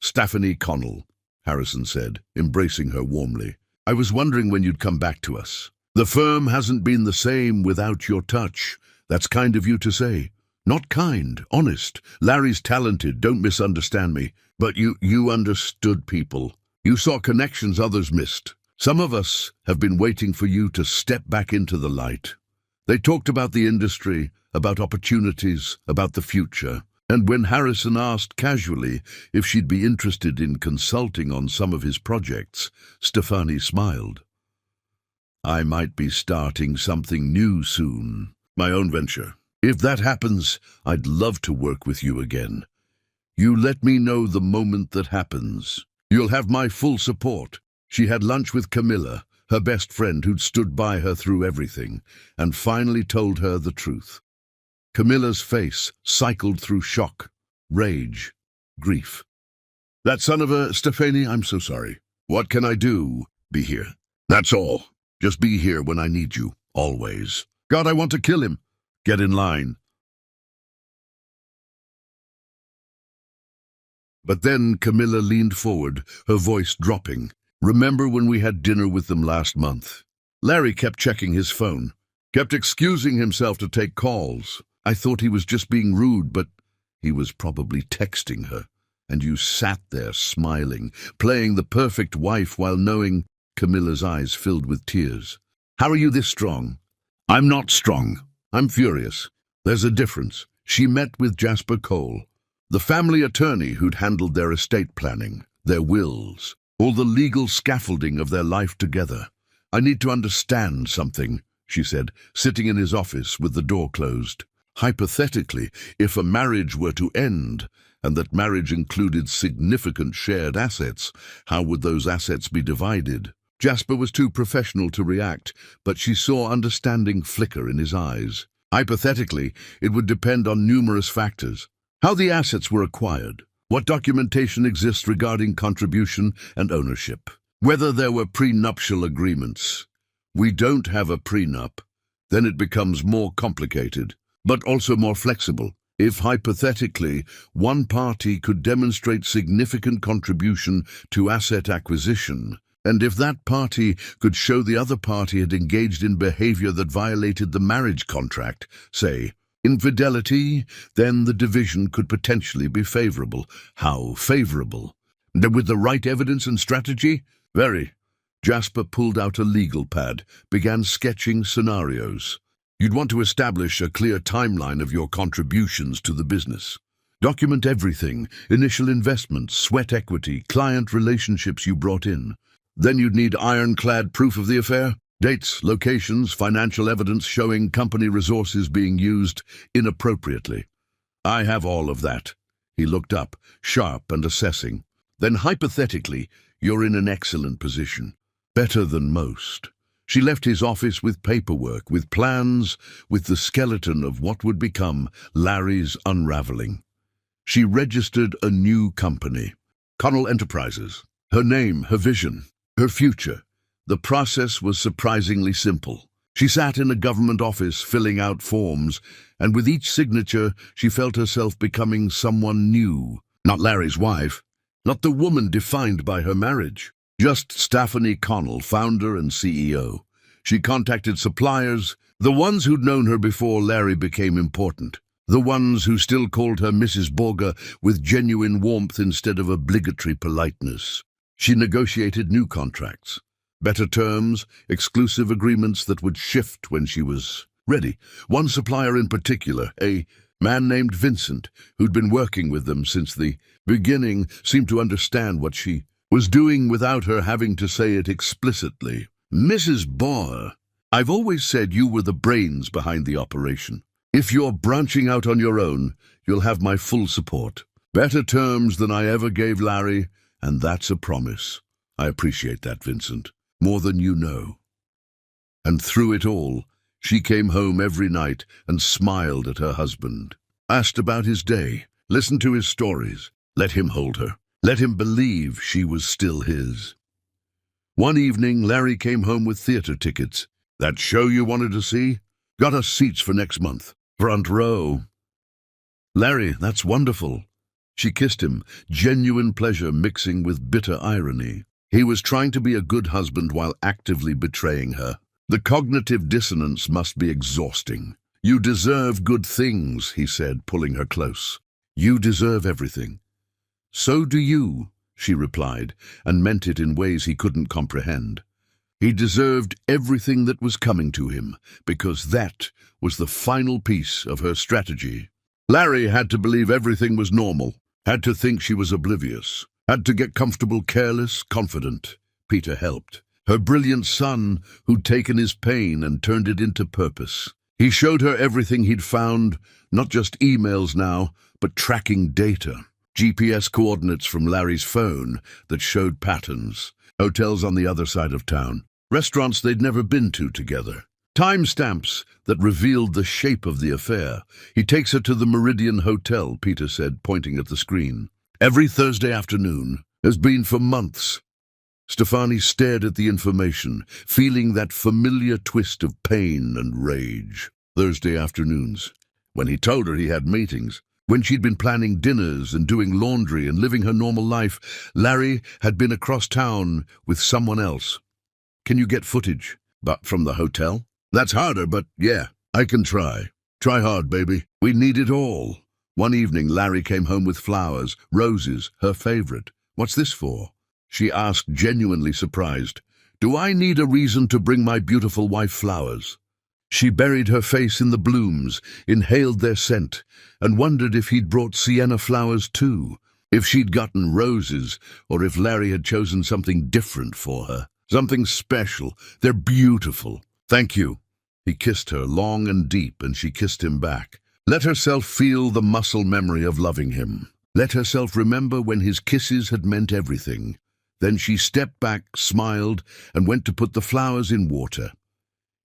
"Stefani Connell," Harrison said, embracing her warmly. "I was wondering when you'd come back to us. The firm hasn't been the same without your touch. That's kind of you to say. Not kind, honest. Larry's talented, don't misunderstand me. But you understood people. You saw connections others missed. Some of us have been waiting for you to step back into the light." They talked about the industry, about opportunities, about the future. And when Harrison asked casually if she'd be interested in consulting on some of his projects, Stefani smiled. "I might be starting something new soon, my own venture. If that happens, I'd love to work with you again. You let me know the moment that happens. You'll have my full support." She had lunch with Camilla, her best friend who'd stood by her through everything, and finally told her the truth. Camilla's face cycled through shock, rage, grief. "That son of a Stefani, I'm so sorry. What can I do? Be here. That's all. Just be here when I need you, always. God, I want to kill him. Get in line." But then Camilla leaned forward, her voice dropping. "Remember when we had dinner with them last month? Larry kept checking his phone, kept excusing himself to take calls. I thought he was just being rude, but he was probably texting her. And you sat there smiling, playing the perfect wife while knowing..." Camilla's eyes filled with tears. "How are you this strong?" "I'm not strong. I'm furious. There's a difference." She met with Jasper Cole, the family attorney who'd handled their estate planning, their wills, all the legal scaffolding of their life together. "I need to understand something," she said, sitting in his office with the door closed. "Hypothetically, if a marriage were to end, and that marriage included significant shared assets, how would those assets be divided?" Jasper was too professional to react, but she saw understanding flicker in his eyes. "Hypothetically, it would depend on numerous factors. How the assets were acquired, what documentation exists regarding contribution and ownership, whether there were prenuptial agreements. We don't have a prenup. Then it becomes more complicated, but also more flexible. If, hypothetically, one party could demonstrate significant contribution to asset acquisition, and if that party could show the other party had engaged in behavior that violated the marriage contract, say, infidelity, then the division could potentially be favorable. How favorable? With the right evidence and strategy? Very. Jasper pulled out a legal pad, began sketching scenarios. You'd want to establish a clear timeline of your contributions to the business. Document everything, initial investments, sweat equity, client relationships you brought in. Then you'd need ironclad proof of the affair. Dates, locations, financial evidence showing company resources being used inappropriately. I have all of that. He looked up, sharp and assessing. Then hypothetically, you're in an excellent position. Better than most. She left his office with paperwork, with plans, with the skeleton of what would become Larry's unraveling. She registered a new company, Connell Enterprises. Her name, her vision. Her future. The process was surprisingly simple. She sat in a government office filling out forms, and with each signature she felt herself becoming someone new. Not Larry's wife, not the woman defined by her marriage. Just Stephanie Connell, founder and CEO. She contacted suppliers, the ones who'd known her before Larry became important. The ones who still called her Mrs. Borger with genuine warmth instead of obligatory politeness. She negotiated new contracts. Better terms, exclusive agreements that would shift when she was ready. One supplier in particular, a man named Vincent, who'd been working with them since the beginning, seemed to understand what she was doing without her having to say it explicitly. Mrs. Barr, I've always said you were the brains behind the operation. If you're branching out on your own, you'll have my full support. Better terms than I ever gave Larry, and that's a promise. I appreciate that, Vincent, more than you know. And through it all, she came home every night and smiled at her husband, asked about his day, listened to his stories, let him hold her, let him believe she was still his. One evening, Larry came home with theater tickets. That show you wanted to see? Got us seats for next month. Front row. Larry, that's wonderful. She kissed him, genuine pleasure mixing with bitter irony. He was trying to be a good husband while actively betraying her. The cognitive dissonance must be exhausting. You deserve good things, he said, pulling her close. You deserve everything. So do you, she replied, and meant it in ways he couldn't comprehend. He deserved everything that was coming to him, because that was the final piece of her strategy. Larry had to believe everything was normal, had to think she was oblivious, had to get comfortable, careless, confident. Peter helped. Her brilliant son, who'd taken his pain and turned it into purpose. He showed her everything he'd found, not just emails now, but tracking data. GPS coordinates from Larry's phone that showed patterns. Hotels on the other side of town. Restaurants they'd never been to together. Timestamps that revealed the shape of the affair. He takes her to the Meridian Hotel, Peter said, pointing at the screen. Every Thursday afternoon. Has been for months. Stephanie stared at the information, feeling that familiar twist of pain and rage. Thursday afternoons. When he told her he had meetings. When she'd been planning dinners and doing laundry and living her normal life, Larry had been across town with someone else. Can you get footage? But from the hotel? That's harder, but yeah, I can try. Try hard, baby. We need it all. One evening, Larry came home with flowers, roses, her favorite. What's this for? She asked, genuinely surprised. Do I need a reason to bring my beautiful wife flowers? She buried her face in the blooms, inhaled their scent, and wondered if he'd brought sienna flowers too, if she'd gotten roses, or if Larry had chosen something different for her. Something special. They're beautiful. Thank you. He kissed her long and deep, and she kissed him back. Let herself feel the muscle memory of loving him. Let herself remember when his kisses had meant everything. Then she stepped back, smiled, and went to put the flowers in water.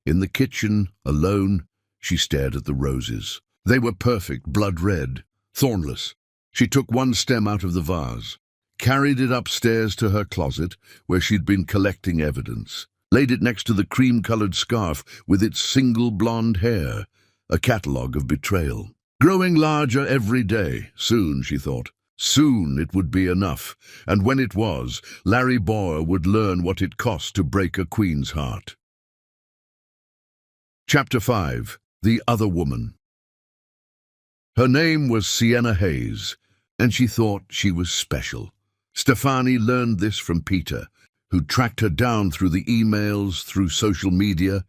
In the kitchen, alone, she stared at the roses. They were perfect, blood red, thornless. She took one stem out of the vase, carried it upstairs to her closet, where she'd been collecting evidence, laid it next to the cream-colored scarf with its single blonde hair, a catalogue of betrayal. Growing larger every day. Soon, she thought. Soon it would be enough, and when it was, Larry Boer would learn what it cost to break a queen's heart. Chapter 5. The Other Woman. Her name was Sienna Hayes, and she thought she was special. Stephanie learned this from Peter, who tracked her down through the emails, through social media,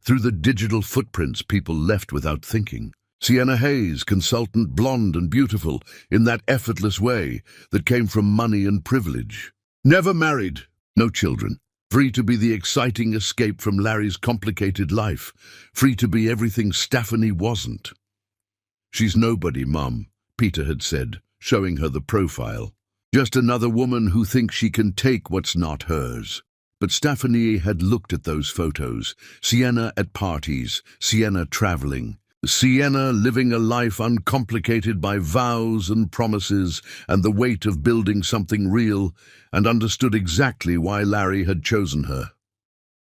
through the digital footprints people left without thinking. Sienna Hayes, consultant, blonde and beautiful, in that effortless way that came from money and privilege. Never married, no children. Free to be the exciting escape from Larry's complicated life. Free to be everything Stephanie wasn't. She's nobody, Mum, Peter had said, showing her the profile. Just another woman who thinks she can take what's not hers. But Stephanie had looked at those photos. Sienna at parties, Sienna traveling. Sienna living a life uncomplicated by vows and promises and the weight of building something real, and understood exactly why Larry had chosen her.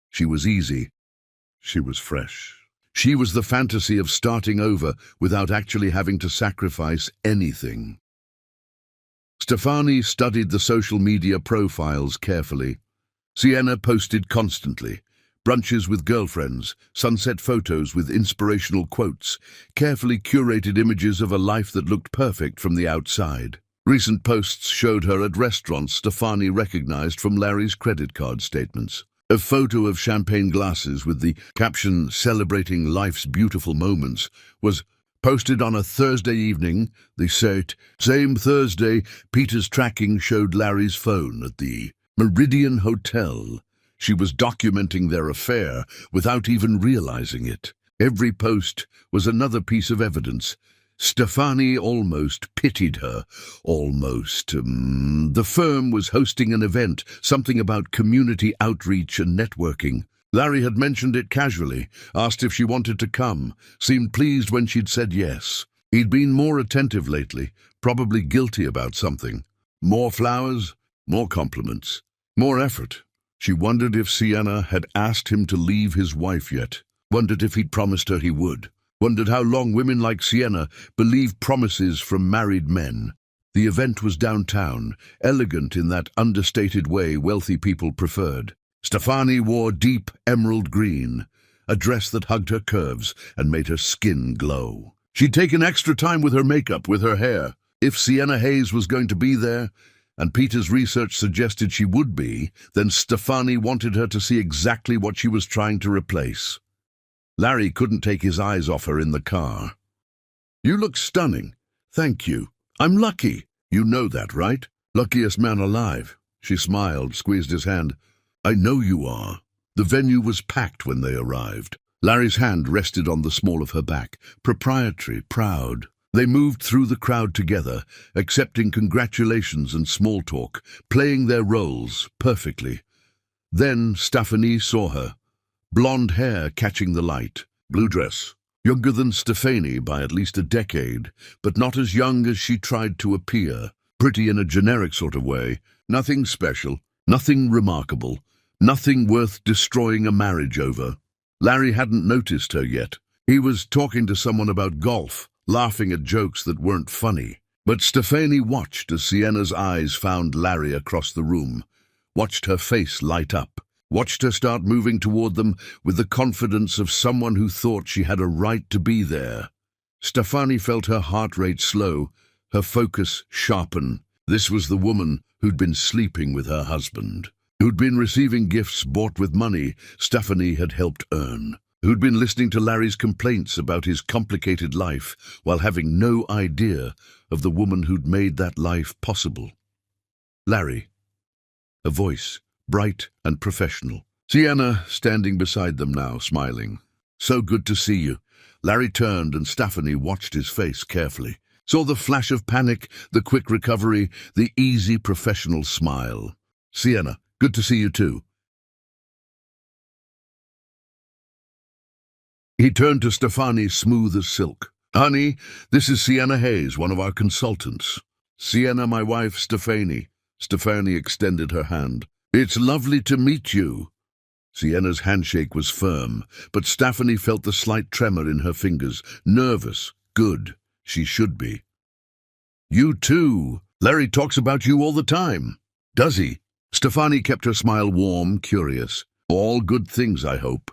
She was easy. She was fresh. She was the fantasy of starting over without actually having to sacrifice anything. Stefani studied the social media profiles carefully. Sienna posted constantly. Brunches with girlfriends, sunset photos with inspirational quotes, carefully curated images of a life that looked perfect from the outside. Recent posts showed her at restaurants Stefani recognized from Larry's credit card statements. A photo of champagne glasses with the caption "Celebrating Life's Beautiful Moments" was posted on a Thursday evening. Same Thursday, Peter's tracking showed Larry's phone at the Meridian Hotel. She was documenting their affair without even realizing it. Every post was another piece of evidence. Stefani almost pitied her. The firm was hosting an event, something about community outreach and networking. Larry had mentioned it casually, asked if she wanted to come, seemed pleased when she'd said yes. He'd been more attentive lately, probably guilty about something. More flowers, more compliments, more effort. She wondered if Sienna had asked him to leave his wife yet, wondered if he'd promised her he would, wondered how long women like Sienna believe promises from married men. The event was downtown, elegant in that understated way wealthy people preferred. Stefani wore deep emerald green, a dress that hugged her curves and made her skin glow. She'd taken extra time with her makeup, with her hair. If Sienna Hayes was going to be there, and Peter's research suggested she would be, then Stefani wanted her to see exactly what she was trying to replace. Larry couldn't take his eyes off her in the car. "You look stunning. Thank you. I'm lucky. You know that, right? Luckiest man alive." She smiled, squeezed his hand. "I know you are." The venue was packed when they arrived. Larry's hand rested on the small of her back, proprietary, proud. They moved through the crowd together, accepting congratulations and small talk, playing their roles perfectly. Then Stefani saw her. Blonde hair catching the light, blue dress. Younger than Stefani by at least a decade, but not as young as she tried to appear. Pretty in a generic sort of way. Nothing special, nothing remarkable, nothing worth destroying a marriage over. Larry hadn't noticed her yet. He was talking to someone about golf, laughing at jokes that weren't funny. But Stefani watched as Sienna's eyes found Larry across the room, watched her face light up, watched her start moving toward them with the confidence of someone who thought she had a right to be there. Stefani felt her heart rate slow, her focus sharpen. This was the woman who'd been sleeping with her husband, who'd been receiving gifts bought with money Stefani had helped earn, who'd been listening to Larry's complaints about his complicated life while having no idea of the woman who'd made that life possible. Larry. A voice, bright and professional. Sienna standing beside them now, smiling. "So good to see you." Larry turned and Stefani watched his face carefully. Saw the flash of panic, the quick recovery, the easy professional smile. "Sienna, good to see you too." He turned to Stefani, smooth as silk. "Honey, this is Sienna Hayes, one of our consultants." "Sienna, my wife, Stefani." Stefani extended her hand. "It's lovely to meet you." Sienna's handshake was firm, but Stefani felt the slight tremor in her fingers. Nervous. Good. She should be. "You too. Larry talks about you all the time." "Does he?" Stefani kept her smile warm, curious. "All good things, I hope."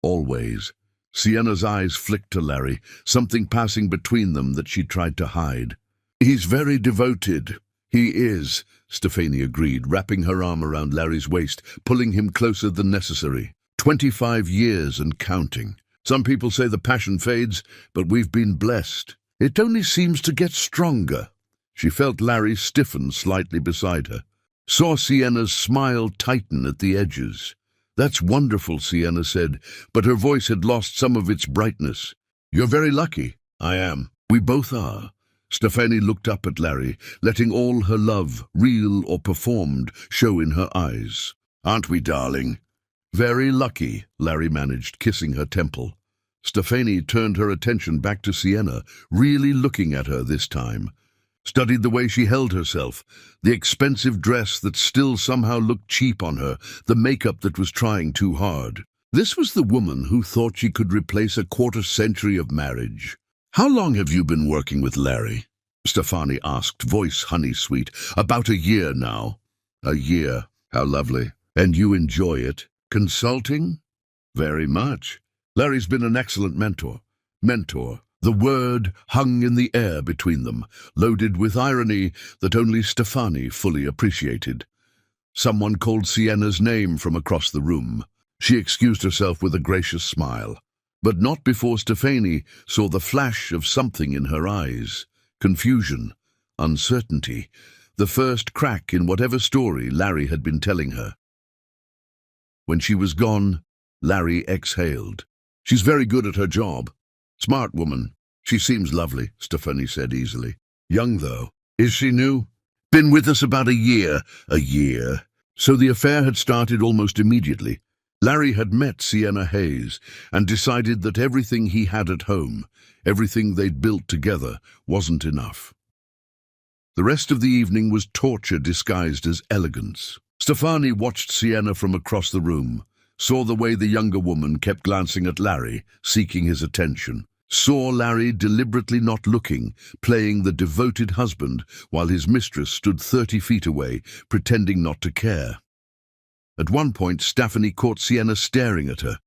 "Always." Sienna's eyes flicked to Larry, something passing between them that she tried to hide. "He's very devoted." "He is," Stefani agreed, wrapping her arm around Larry's waist, pulling him closer than necessary. 25 years and counting. Some people say the passion fades, but we've been blessed. It only seems to get stronger. She felt Larry stiffen slightly beside her. Saw Sienna's smile tighten at the edges. "That's wonderful," Sienna said, but her voice had lost some of its brightness. "You're very lucky." "I am. We both are." Stefani looked up at Larry, letting all her love, real or performed, show in her eyes. "Aren't we, darling?" "Very lucky," Larry managed, kissing her temple. Stefani turned her attention back to Sienna, really looking at her this time. Studied the way she held herself, the expensive dress that still somehow looked cheap on her, the makeup that was trying too hard. This was the woman who thought she could replace a quarter-century of marriage. "How long have you been working with Larry?" Stefani asked, voice honey-sweet. "About a year now." "A year. How lovely. And you enjoy it? Consulting?" "Very much. Larry's been an excellent mentor." Mentor. The word hung in the air between them, loaded with irony that only Stefani fully appreciated. Someone called Sienna's name from across the room. She excused herself with a gracious smile, but not before Stefani saw the flash of something in her eyes. Confusion, uncertainty, the first crack in whatever story Larry had been telling her. When she was gone, Larry exhaled. "She's very good at her job. Smart woman. She seems lovely," Stefani said easily. "Young, though. Is she new?" "Been with us about a year." "A year." So the affair had started almost immediately. Larry had met Sienna Hayes and decided that everything he had at home, everything they'd built together, wasn't enough. The rest of the evening was torture disguised as elegance. Stefani watched Sienna from across the room, saw the way the younger woman kept glancing at Larry, seeking his attention, saw Larry deliberately not looking, playing the devoted husband, while his mistress stood 30 feet away, pretending not to care. At one point, Stefani caught Sienna staring at her.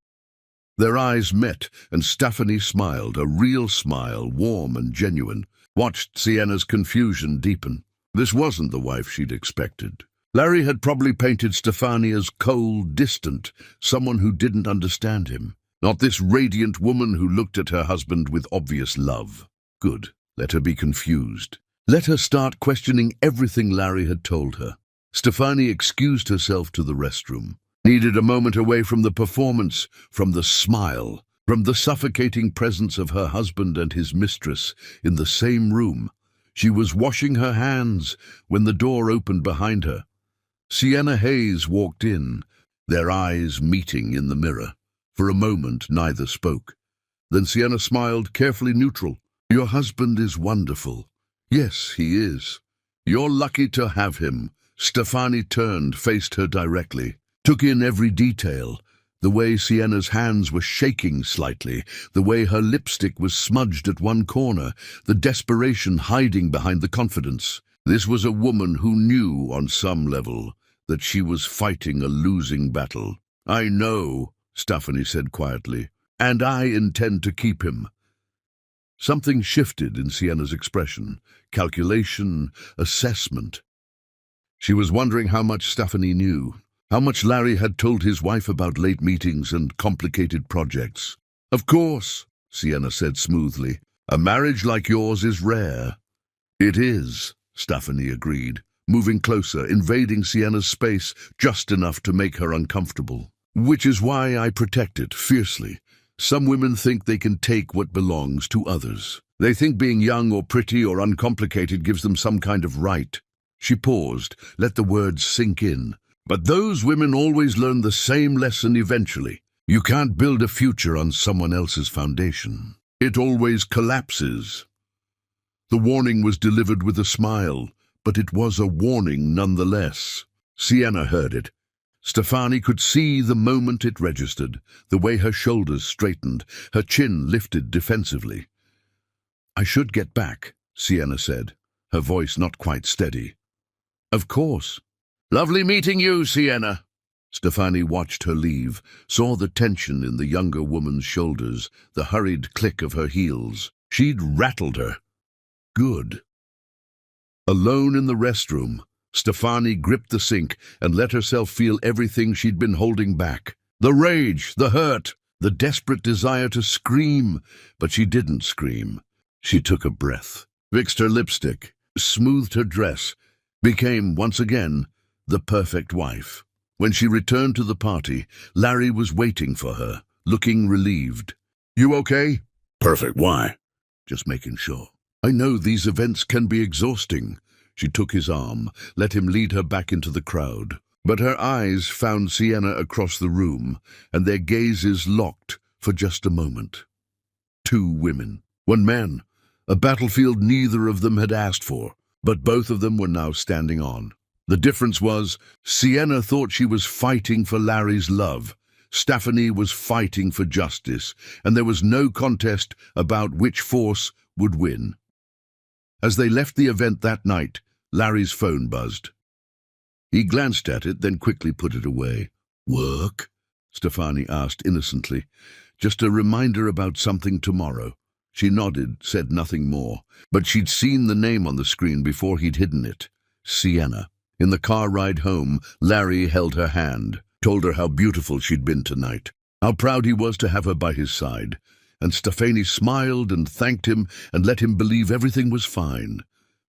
Their eyes met, and Stefani smiled, a real smile, warm and genuine, watched Sienna's confusion deepen. This wasn't the wife she'd expected. Larry had probably painted Stefani as cold, distant, someone who didn't understand him. Not this radiant woman who looked at her husband with obvious love. Good. Let her be confused. Let her start questioning everything Larry had told her. Stefani excused herself to the restroom. Needed a moment away from the performance, from the smile, from the suffocating presence of her husband and his mistress in the same room. She was washing her hands when the door opened behind her. Sienna Hayes walked in, their eyes meeting in the mirror. For a moment, neither spoke. Then Sienna smiled, carefully neutral. "Your husband is wonderful." "Yes, he is. You're lucky to have him." Stefani turned, faced her directly, took in every detail. The way Sienna's hands were shaking slightly, the way her lipstick was smudged at one corner, the desperation hiding behind the confidence. This was a woman who knew, on some level, that she was fighting a losing battle. "I know," Stefani said quietly, "and I intend to keep him." Something shifted in Sienna's expression, calculation, assessment. She was wondering how much Stefani knew, how much Larry had told his wife about late meetings and complicated projects. "Of course," Sienna said smoothly, "a marriage like yours is rare." "It is," Stefani agreed, moving closer, invading Sienna's space just enough to make her uncomfortable. "Which is why I protect it fiercely. Some women think they can take what belongs to others. They think being young or pretty or uncomplicated gives them some kind of right." She paused, let the words sink in. "But those women always learn the same lesson eventually. You can't build a future on someone else's foundation. It always collapses." The warning was delivered with a smile, but it was a warning nonetheless. Sienna heard it. Stefani could see the moment it registered, the way her shoulders straightened, her chin lifted defensively. "I should get back," Sienna said, her voice not quite steady. "Of course." "Lovely meeting you, Sienna." Stefani watched her leave, saw the tension in the younger woman's shoulders, the hurried click of her heels. She'd rattled her. Good. Alone in the restroom, Stefani gripped the sink and let herself feel everything she'd been holding back. The rage, the hurt, the desperate desire to scream, but she didn't scream. She took a breath, fixed her lipstick, smoothed her dress, became, once again, the perfect wife. When she returned to the party, Larry was waiting for her, looking relieved. "You okay?" "Perfect. Why?" "Just making sure. I know these events can be exhausting." She took his arm, let him lead her back into the crowd. But her eyes found Sienna across the room, and their gazes locked for just a moment. 2 women, 1 man, a battlefield neither of them had asked for, but both of them were now standing on. The difference was, Sienna thought she was fighting for Larry's love. Stephanie was fighting for justice, and there was no contest about which force would win. As they left the event that night, Larry's phone buzzed. He glanced at it, then quickly put it away. "Work?" Stephanie asked innocently. "Just a reminder about something tomorrow." She nodded, said nothing more, but she'd seen the name on the screen before he'd hidden it. Sienna. In the car ride home, Larry held her hand, told her how beautiful she'd been tonight, how proud he was to have her by his side, and Stephanie smiled and thanked him and let him believe everything was fine,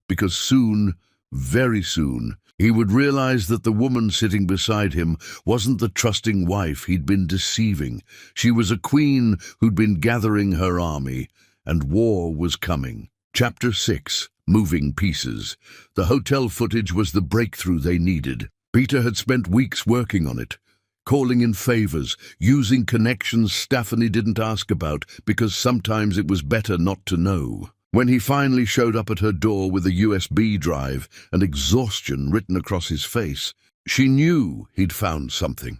because soon, very soon, he would realize that the woman sitting beside him wasn't the trusting wife he'd been deceiving. She was a queen who'd been gathering her army, and war was coming. Chapter 6. Moving Pieces. The hotel footage was the breakthrough they needed. Peter had spent weeks working on it, calling in favors, using connections Stephanie didn't ask about because sometimes it was better not to know. When he finally showed up at her door with a USB drive and exhaustion written across his face, she knew he'd found something.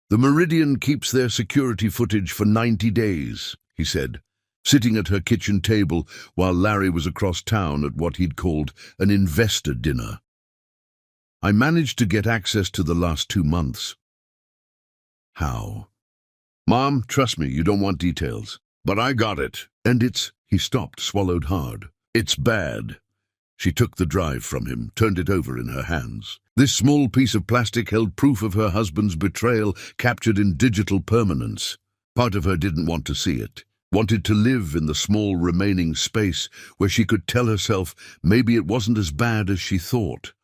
"The Meridian keeps their security footage for 90 days, he said, sitting at her kitchen table while Larry was across town at what he'd called an investor dinner. "I managed to get access to the last 2 months. "How?" "Mom, trust me, you don't want details. But I got it. And it's—" He stopped, swallowed hard. "It's bad." She took the drive from him, turned it over in her hands. This small piece of plastic held proof of her husband's betrayal, captured in digital permanence. Part of her didn't want to see it. Wanted to live in the small remaining space where she could tell herself maybe it wasn't as bad as she thought.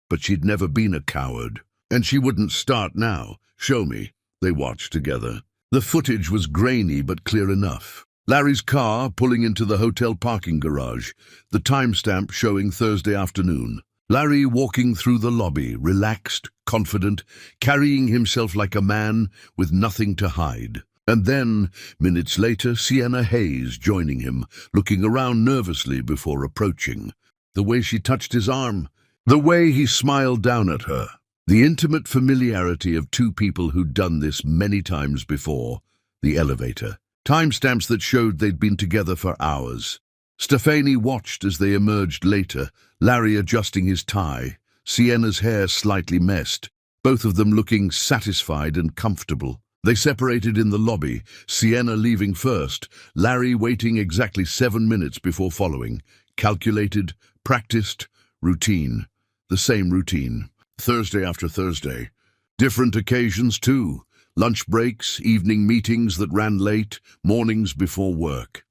But she'd never been a coward, and she wouldn't start now. "Show me." They watched together. The footage was grainy but clear enough. Larry's car pulling into the hotel parking garage, the timestamp showing Thursday afternoon. Larry walking through the lobby, relaxed, confident, carrying himself like a man with nothing to hide. And then, minutes later, Sienna Hayes joining him, looking around nervously before approaching. The way she touched his arm, the way he smiled down at her. The intimate familiarity of 2 people who'd done this many times before. The elevator. Timestamps that showed they'd been together for hours. Stephanie watched as they emerged later, Larry adjusting his tie, Sienna's hair slightly messed, both of them looking satisfied and comfortable. They separated in the lobby, Sienna leaving first, Larry waiting exactly 7 minutes before following. Calculated, practiced, routine. The same routine. Thursday after Thursday. Different occasions too. Lunch breaks, evening meetings that ran late, mornings before work.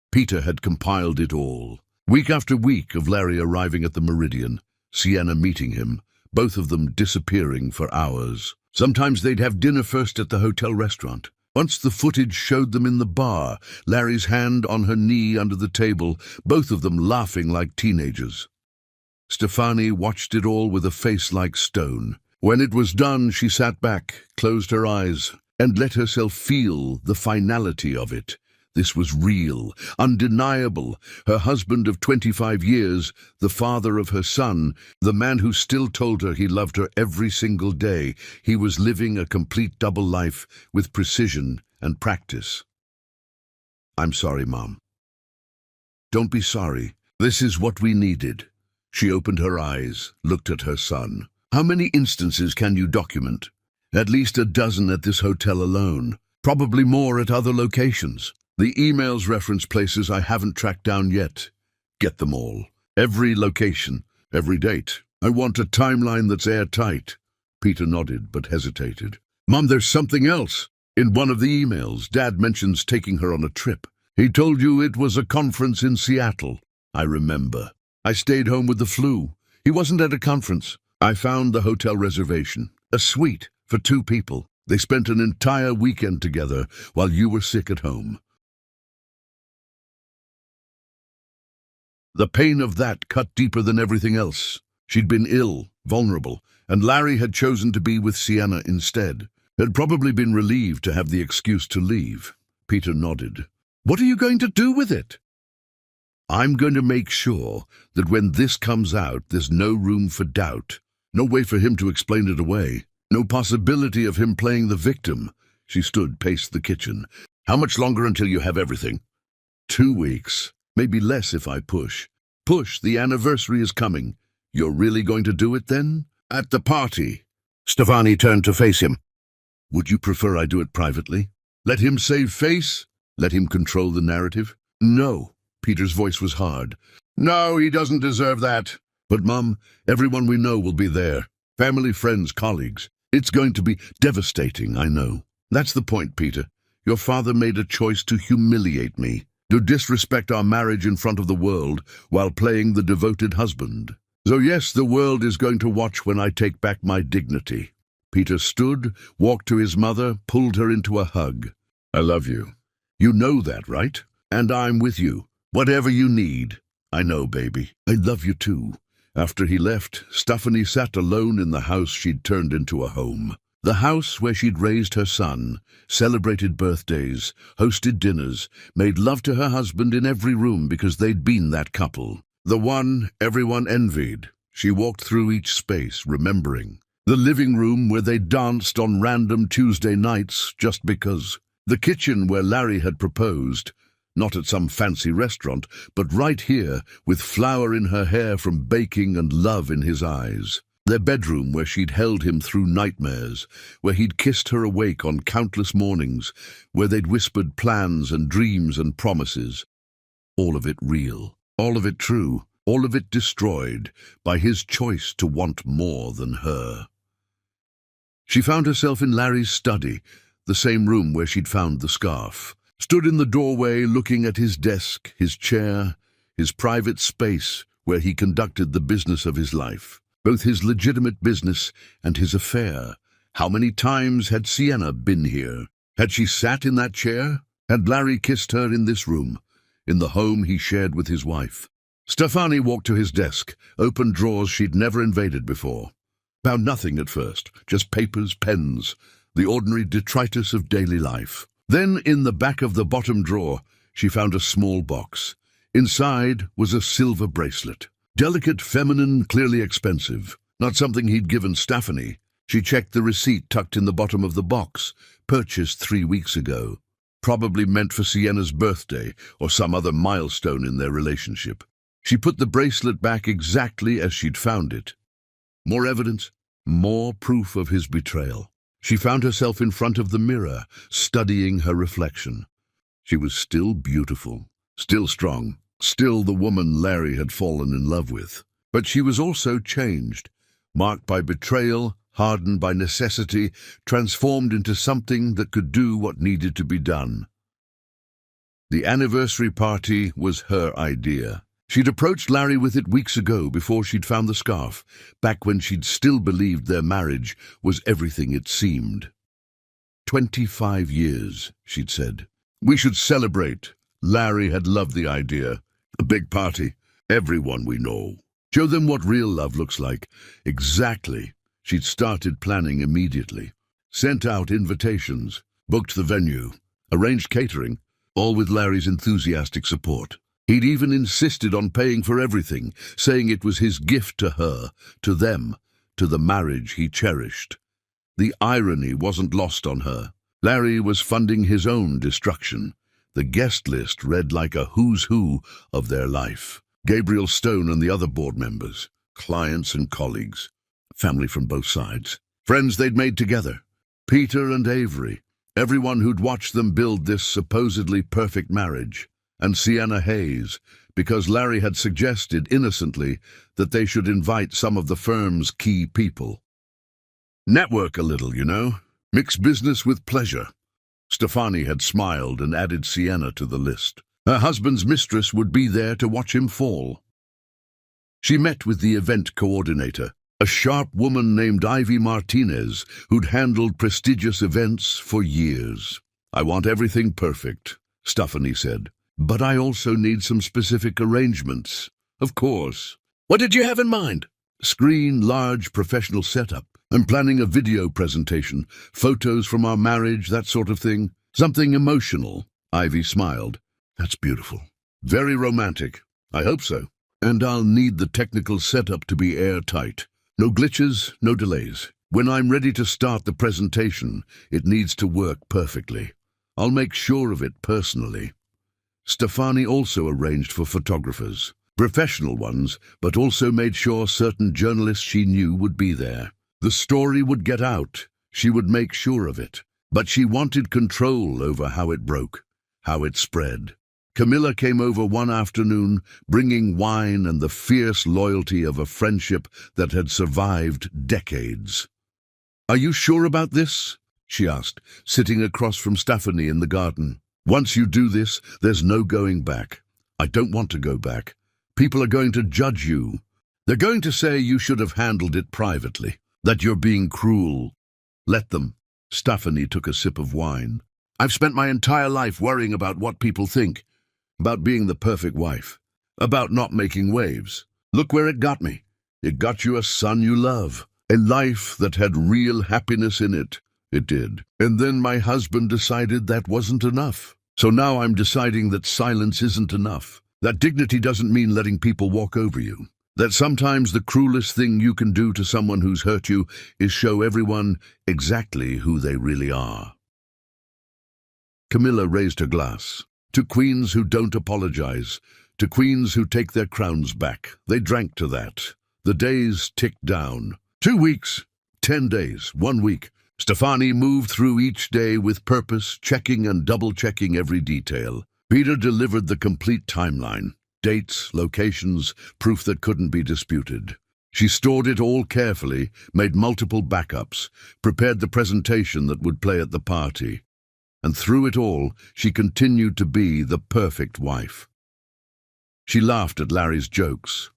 Peter had compiled it all. Week after week of Larry arriving at the Meridian, Sienna meeting him, both of them disappearing for hours. Sometimes they'd have dinner first at the hotel restaurant. Once the footage showed them in the bar, Larry's hand on her knee under the table, both of them laughing like teenagers. Stephanie watched it all with a face like stone. When it was done, she sat back, closed her eyes, and let herself feel the finality of it. This was real, undeniable. Her husband of 25 years, the father of her son, the man who still told her he loved her every single day. He was living a complete double life with precision and practice. "I'm sorry, Mom." "Don't be sorry. This is what we needed." She opened her eyes, looked at her son. "How many instances can you document?" "At least a dozen at this hotel alone. Probably more at other locations. The emails reference places I haven't tracked down yet. Get them all. Every location, every date. I want a timeline that's airtight." Peter nodded but hesitated. "Mom, there's something else. In one of the emails, Dad mentions taking her on a trip. He told you it was a conference in Seattle." "I remember. I stayed home with the flu. He wasn't at a conference. I found the hotel reservation. A suite for 2 people. They spent an entire weekend together while you were sick at home." The pain of that cut deeper than everything else. She'd been ill, vulnerable, and Larry had chosen to be with Sienna instead. Had probably been relieved to have the excuse to leave. Peter nodded. What are you going to do with it? I'm going to make sure that when this comes out, there's no room for doubt. No way for him to explain it away. No possibility of him playing the victim. She stood, paced the kitchen. How much longer until you have everything? 2 weeks. Maybe less if I push. Push, the anniversary is coming. You're really going to do it then? At the party. Stefani turned to face him. Would you prefer I do it privately? Let him save face? Let him control the narrative? No. Peter's voice was hard. No, he doesn't deserve that. But, Mum, everyone we know will be there. Family, friends, colleagues. It's going to be devastating, I know. That's the point, Peter. Your father made a choice to humiliate me, to disrespect our marriage in front of the world while playing the devoted husband. So yes, the world is going to watch when I take back my dignity. Peter stood, walked to his mother, pulled her into a hug. I love you. You know that, right? And I'm with you. Whatever you need. I know, baby. I love you too. After he left, Stephanie sat alone in the house she'd turned into a home. The house where she'd raised her son, celebrated birthdays, hosted dinners, made love to her husband in every room because they'd been that couple. The one everyone envied. She walked through each space, remembering. The living room where they danced on random Tuesday nights just because. The kitchen where Larry had proposed. Not at some fancy restaurant, but right here, with flour in her hair from baking and love in his eyes. Their bedroom where she'd held him through nightmares, where he'd kissed her awake on countless mornings, where they'd whispered plans and dreams and promises. All of it real, all of it true, all of it destroyed by his choice to want more than her. She found herself in Larry's study, the same room where she'd found the scarf. Stood in the doorway looking at his desk, his chair, his private space where he conducted the business of his life. Both his legitimate business and his affair. How many times had Sienna been here? Had she sat in that chair? Had Larry kissed her in this room, in the home he shared with his wife? Stefani walked to his desk, opened drawers she'd never invaded before. Found nothing at first, just papers, pens, the ordinary detritus of daily life. Then, in the back of the bottom drawer, she found a small box. Inside was a silver bracelet. Delicate, feminine, clearly expensive. Not something he'd given Stephanie. She checked the receipt tucked in the bottom of the box, purchased 3 weeks ago. Probably meant for Sienna's birthday or some other milestone in their relationship. She put the bracelet back exactly as she'd found it. More evidence, more proof of his betrayal. She found herself in front of the mirror, studying her reflection. She was still beautiful, still strong, still the woman Larry had fallen in love with. But she was also changed, marked by betrayal, hardened by necessity, transformed into something that could do what needed to be done. The anniversary party was her idea. She'd approached Larry with it weeks ago before she'd found the scarf, back when she'd still believed their marriage was everything it seemed. 25 years, she'd said. We should celebrate. Larry had loved the idea. A big party. Everyone we know. Show them what real love looks like. Exactly. She'd started planning immediately. Sent out invitations. Booked the venue. Arranged catering. All with Larry's enthusiastic support. He'd even insisted on paying for everything, saying it was his gift to her, to them, to the marriage he cherished. The irony wasn't lost on her. Larry was funding his own destruction. The guest list read like a who's who of their life. Gabriel Stone and the other board members, clients and colleagues, family from both sides, friends they'd made together, Peter and Avery, everyone who'd watched them build this supposedly perfect marriage. And Sienna Hayes, because Larry had suggested innocently that they should invite some of the firm's key people. Network a little, you know. Mix business with pleasure. Stefani had smiled and added Sienna to the list. Her husband's mistress would be there to watch him fall. She met with the event coordinator, a sharp woman named Ivy Martinez, who'd handled prestigious events for years. I want everything perfect, Stephanie said. But I also need some specific arrangements. Of course. What did you have in mind? Screen, large, professional setup. I'm planning a video presentation, photos from our marriage, that sort of thing. Something emotional. Ivy smiled. That's beautiful. Very romantic. I hope so. And I'll need the technical setup to be airtight. No glitches, no delays. When I'm ready to start the presentation, it needs to work perfectly. I'll make sure of it personally. Stefani also arranged for photographers. Professional ones, but also made sure certain journalists she knew would be there. The story would get out. She would make sure of it. But she wanted control over how it broke, how it spread. Camilla came over one afternoon, bringing wine and the fierce loyalty of a friendship that had survived decades. "Are you sure about this?" she asked, sitting across from Stephanie in the garden. "Once you do this, there's no going back." "I don't want to go back. People are going to judge you. They're going to say you should have handled it privately, that you're being cruel." "Let them." Stephanie took a sip of wine. "I've spent my entire life worrying about what people think, about being the perfect wife, about not making waves. Look where it got me. It got you a son you love, a life that had real happiness in it. It did. And then my husband decided that wasn't enough. So now I'm deciding that silence isn't enough. That dignity doesn't mean letting people walk over you. That sometimes the cruelest thing you can do to someone who's hurt you is show everyone exactly who they really are." Camilla raised her glass. "To queens who don't apologize, to queens who take their crowns back." They drank to that. The days ticked down. 2 weeks, 10 days, 1 week. Stefani moved through each day with purpose, checking and double-checking every detail. Peter delivered the complete timeline. Dates, locations, proof that couldn't be disputed. She stored it all carefully, made multiple backups, prepared the presentation that would play at the party. And through it all, she continued to be the perfect wife. She laughed at Larry's jokes,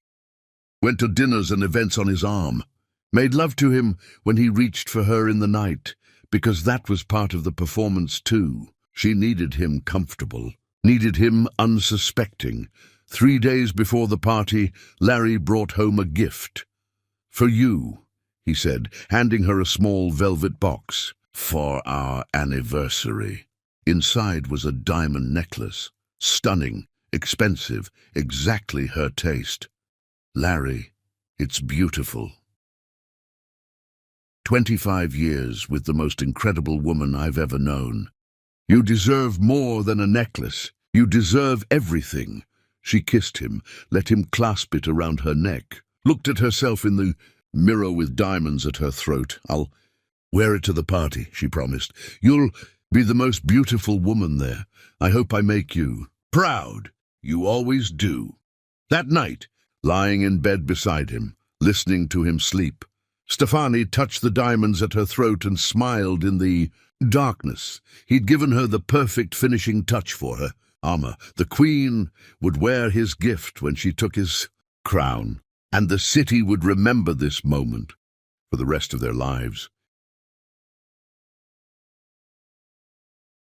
went to dinners and events on his arm, made love to him when he reached for her in the night, because that was part of the performance too. She needed him comfortable, needed him unsuspecting. 3 days before the party, Larry brought home a gift. "For you," he said, handing her a small velvet box. "For our anniversary." Inside was a diamond necklace. Stunning, expensive, exactly her taste. "Larry, it's beautiful. 25 years with the most incredible woman I've ever known. You deserve more than a necklace. You deserve everything." She kissed him, let him clasp it around her neck, looked at herself in the mirror with diamonds at her throat. "I'll wear it to the party," she promised. "You'll be the most beautiful woman there. I hope I make you proud. You always do." That night, lying in bed beside him, listening to him sleep, Stefani touched the diamonds at her throat and smiled in the darkness. He'd given her the perfect finishing touch for her. Armor. The queen would wear his gift when she took his crown, and the city would remember this moment for the rest of their lives.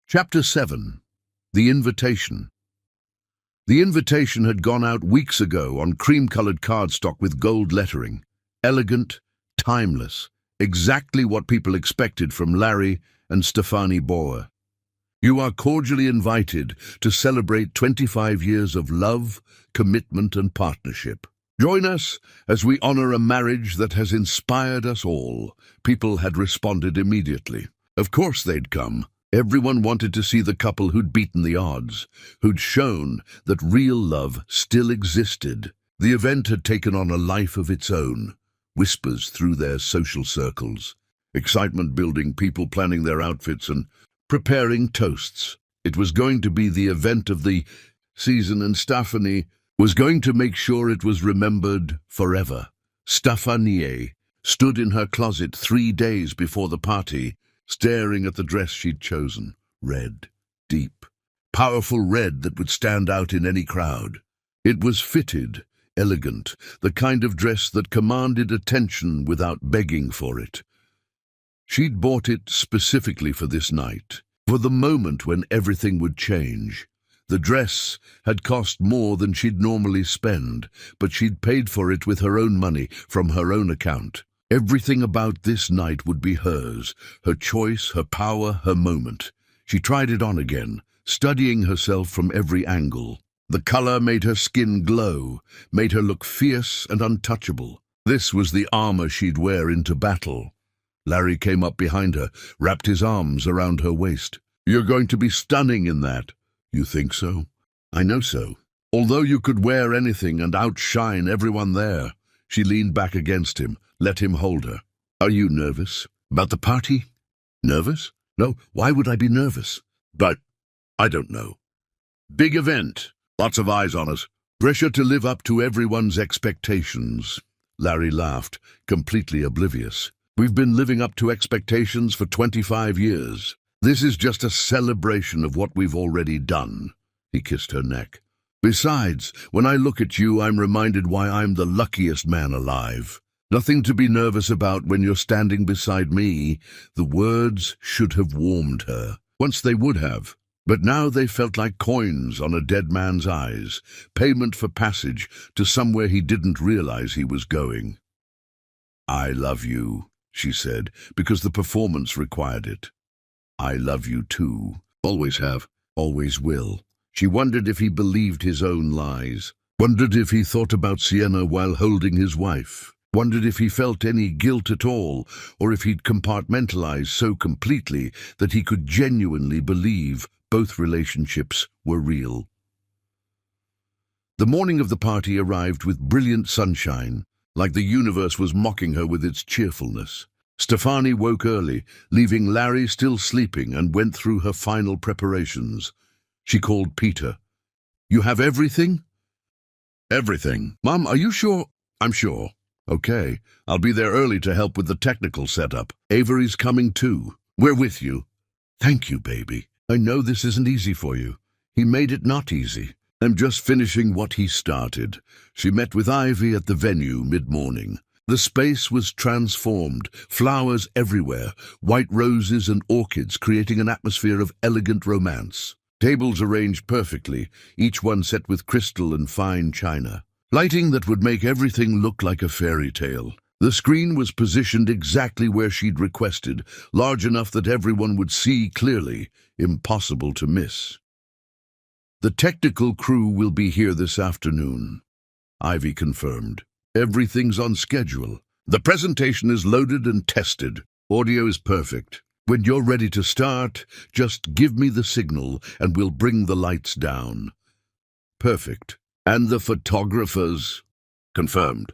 Chapter 7. The Invitation. The invitation had gone out weeks ago on cream-colored cardstock with gold lettering. Elegant, timeless, exactly what people expected from Larry and Stefani Bauer. "You are cordially invited to celebrate 25 years of love, commitment, and partnership. Join us as we honor a marriage that has inspired us all." People had responded immediately. Of course they'd come. Everyone wanted to see the couple who'd beaten the odds, who'd shown that real love still existed. The event had taken on a life of its own. Whispers through their social circles. Excitement building, people planning their outfits and preparing toasts. It was going to be the event of the season, and Stephanie was going to make sure it was remembered forever. Stephanie stood in her closet 3 days before the party, staring at the dress she'd chosen. Red, deep, powerful red that would stand out in any crowd. It was fitted, elegant, the kind of dress that commanded attention without begging for it. She'd bought it specifically for this night, for the moment when everything would change. The dress had cost more than she'd normally spend, but she'd paid for it with her own money, from her own account. Everything about this night would be hers, her choice, her power, her moment. She tried it on again, studying herself from every angle. The color made her skin glow, made her look fierce and untouchable. This was the armor she'd wear into battle. Larry came up behind her, wrapped his arms around her waist. "You're going to be stunning in that." "You think so?" "I know so. Although you could wear anything and outshine everyone there." She leaned back against him, let him hold her. "Are you nervous? About the party?" "Nervous? No, why would I be nervous? But I don't know. Big event. Lots of eyes on us. Pressure to live up to everyone's expectations." Larry laughed, completely oblivious. "We've been living up to expectations for 25 years. This is just a celebration of what we've already done." He kissed her neck. "Besides, when I look at you, I'm reminded why I'm the luckiest man alive. Nothing to be nervous about when you're standing beside me." The words should have warmed her. Once they would have. But now they felt like coins on a dead man's eyes, payment for passage to somewhere he didn't realize he was going. "I love you," she said, because the performance required it. "I love you too. Always have, always will." She wondered if he believed his own lies, wondered if he thought about Sienna while holding his wife, wondered if he felt any guilt at all, or if he'd compartmentalized so completely that he could genuinely believe both relationships were real. The morning of the party arrived with brilliant sunshine, like the universe was mocking her with its cheerfulness. Stefani woke early, leaving Larry still sleeping, and went through her final preparations. She called Peter. "You have everything?" "Everything. Mom, are you sure?" "I'm sure." "Okay, I'll be there early to help with the technical setup. Avery's coming too. We're with you." "Thank you, baby. I know this isn't easy for you. He made it not easy. I'm just finishing what he started." She met with Ivy at the venue mid-morning. The space was transformed, flowers everywhere, white roses and orchids creating an atmosphere of elegant romance. Tables arranged perfectly, each one set with crystal and fine china. Lighting that would make everything look like a fairy tale. The screen was positioned exactly where she'd requested, large enough that everyone would see clearly, impossible to miss. "The technical crew will be here this afternoon," Ivy confirmed. "Everything's on schedule. The presentation is loaded and tested. Audio is perfect. When you're ready to start, just give me the signal and we'll bring the lights down." "Perfect. And the photographers?" "Confirmed.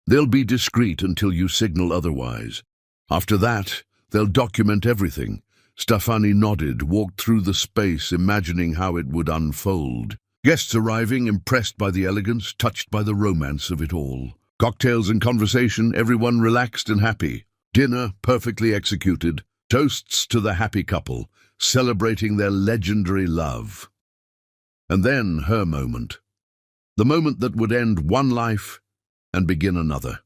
They'll be discreet until you signal otherwise. After that, they'll document everything." Stefani nodded, walked through the space, imagining how it would unfold. Guests arriving, impressed by the elegance, touched by the romance of it all. Cocktails and conversation, everyone relaxed and happy. Dinner perfectly executed. Toasts to the happy couple, celebrating their legendary love. And then her moment. The moment that would end one life and begin another.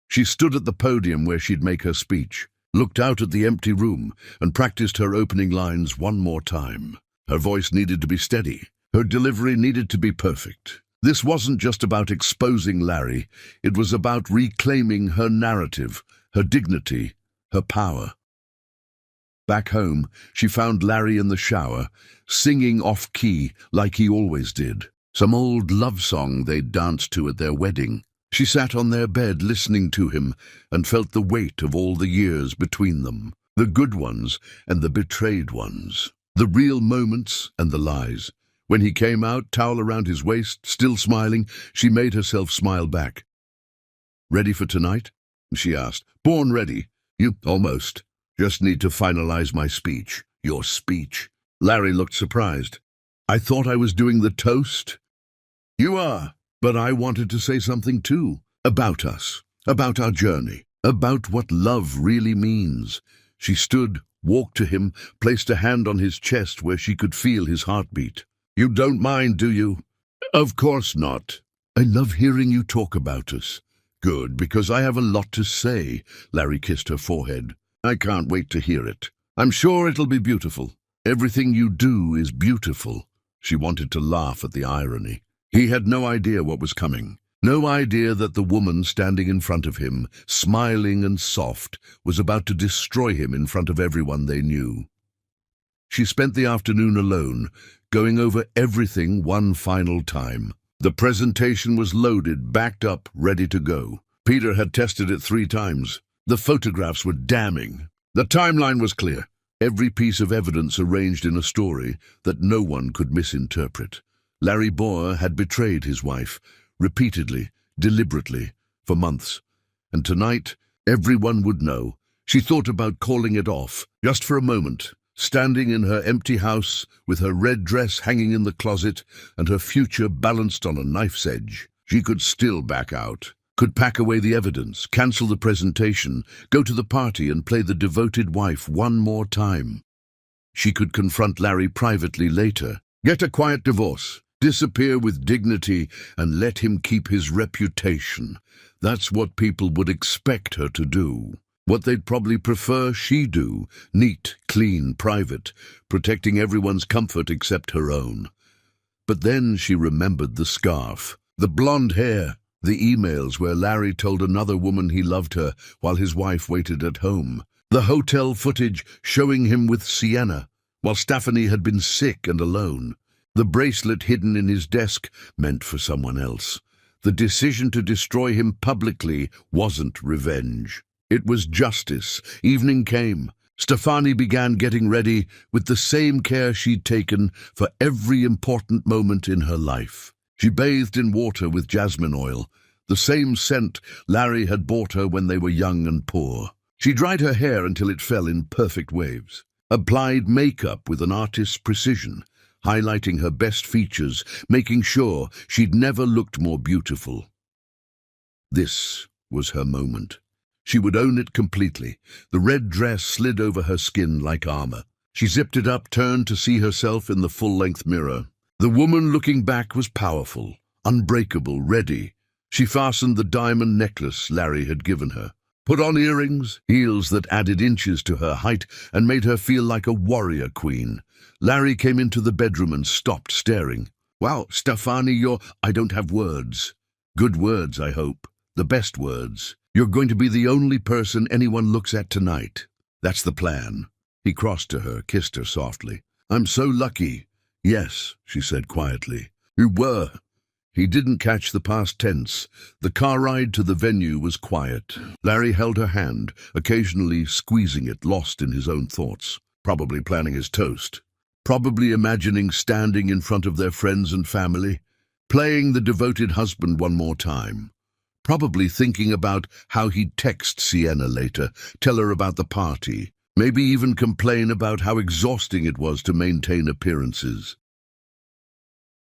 She stood at the podium where she'd make her speech, looked out at the empty room, and practiced her opening lines one more time. Her voice needed to be steady. Her delivery needed to be perfect. This wasn't just about exposing Larry. It was about reclaiming her narrative, her dignity, her power. Back home, she found Larry in the shower, singing off-key like he always did. Some old love song they'd danced to at their wedding. She sat on their bed listening to him and felt the weight of all the years between them. The good ones and the betrayed ones. The real moments and the lies. When he came out, towel around his waist, still smiling, she made herself smile back. "Ready for tonight?" she asked. "Born ready." "You almost. Just need to finalize my speech." "Your speech?" Larry looked surprised. "I thought I was doing the toast." "You are, but I wanted to say something too. About us, about our journey, about what love really means." She stood, walked to him, placed a hand on his chest where she could feel his heartbeat. "You don't mind, do you?" "Of course not. I love hearing you talk about us." "Good, because I have a lot to say." Larry kissed her forehead. "I can't wait to hear it. I'm sure it'll be beautiful. Everything you do is beautiful." She wanted to laugh at the irony. He had no idea what was coming. No idea that the woman standing in front of him, smiling and soft, was about to destroy him in front of everyone they knew. She spent the afternoon alone, going over everything one final time. The presentation was loaded, backed up, ready to go. Peter had tested it 3 times. The photographs were damning. The timeline was clear. Every piece of evidence arranged in a story that no one could misinterpret. Larry Boer had betrayed his wife, repeatedly, deliberately, for months. And tonight, everyone would know. She thought about calling it off, just for a moment, standing in her empty house with her red dress hanging in the closet and her future balanced on a knife's edge. She could still back out, could pack away the evidence, cancel the presentation, go to the party and play the devoted wife one more time. She could confront Larry privately later, get a quiet divorce, disappear with dignity and let him keep his reputation. That's what people would expect her to do. What they'd probably prefer she do, neat, clean, private, protecting everyone's comfort except her own. But then she remembered the scarf, the blonde hair, the emails where Larry told another woman he loved her while his wife waited at home, the hotel footage showing him with Sienna while Stephanie had been sick and alone. The bracelet hidden in his desk meant for someone else. The decision to destroy him publicly wasn't revenge. It was justice. Evening came. Stephanie began getting ready with the same care she'd taken for every important moment in her life. She bathed in water with jasmine oil, the same scent Larry had bought her when they were young and poor. She dried her hair until it fell in perfect waves, applied makeup with an artist's precision, highlighting her best features, making sure she'd never looked more beautiful. This was her moment. She would own it completely. The red dress slid over her skin like armor. She zipped it up, turned to see herself in the full-length mirror. The woman looking back was powerful, unbreakable, ready. She fastened the diamond necklace Larry had given her, put on earrings, heels that added inches to her height and made her feel like a warrior queen. Larry came into the bedroom and stopped, staring. "Wow, Stephanie, I don't have words. Good words, I hope. The best words. You're going to be the only person anyone looks at tonight. That's the plan." He crossed to her, kissed her softly. "I'm so lucky." "Yes," she said quietly. "You were." He didn't catch the past tense. The car ride to the venue was quiet. Larry held her hand, occasionally squeezing it, lost in his own thoughts. Probably planning his toast. Probably imagining standing in front of their friends and family, playing the devoted husband one more time. Probably thinking about how he'd text Sienna later, tell her about the party, maybe even complain about how exhausting it was to maintain appearances.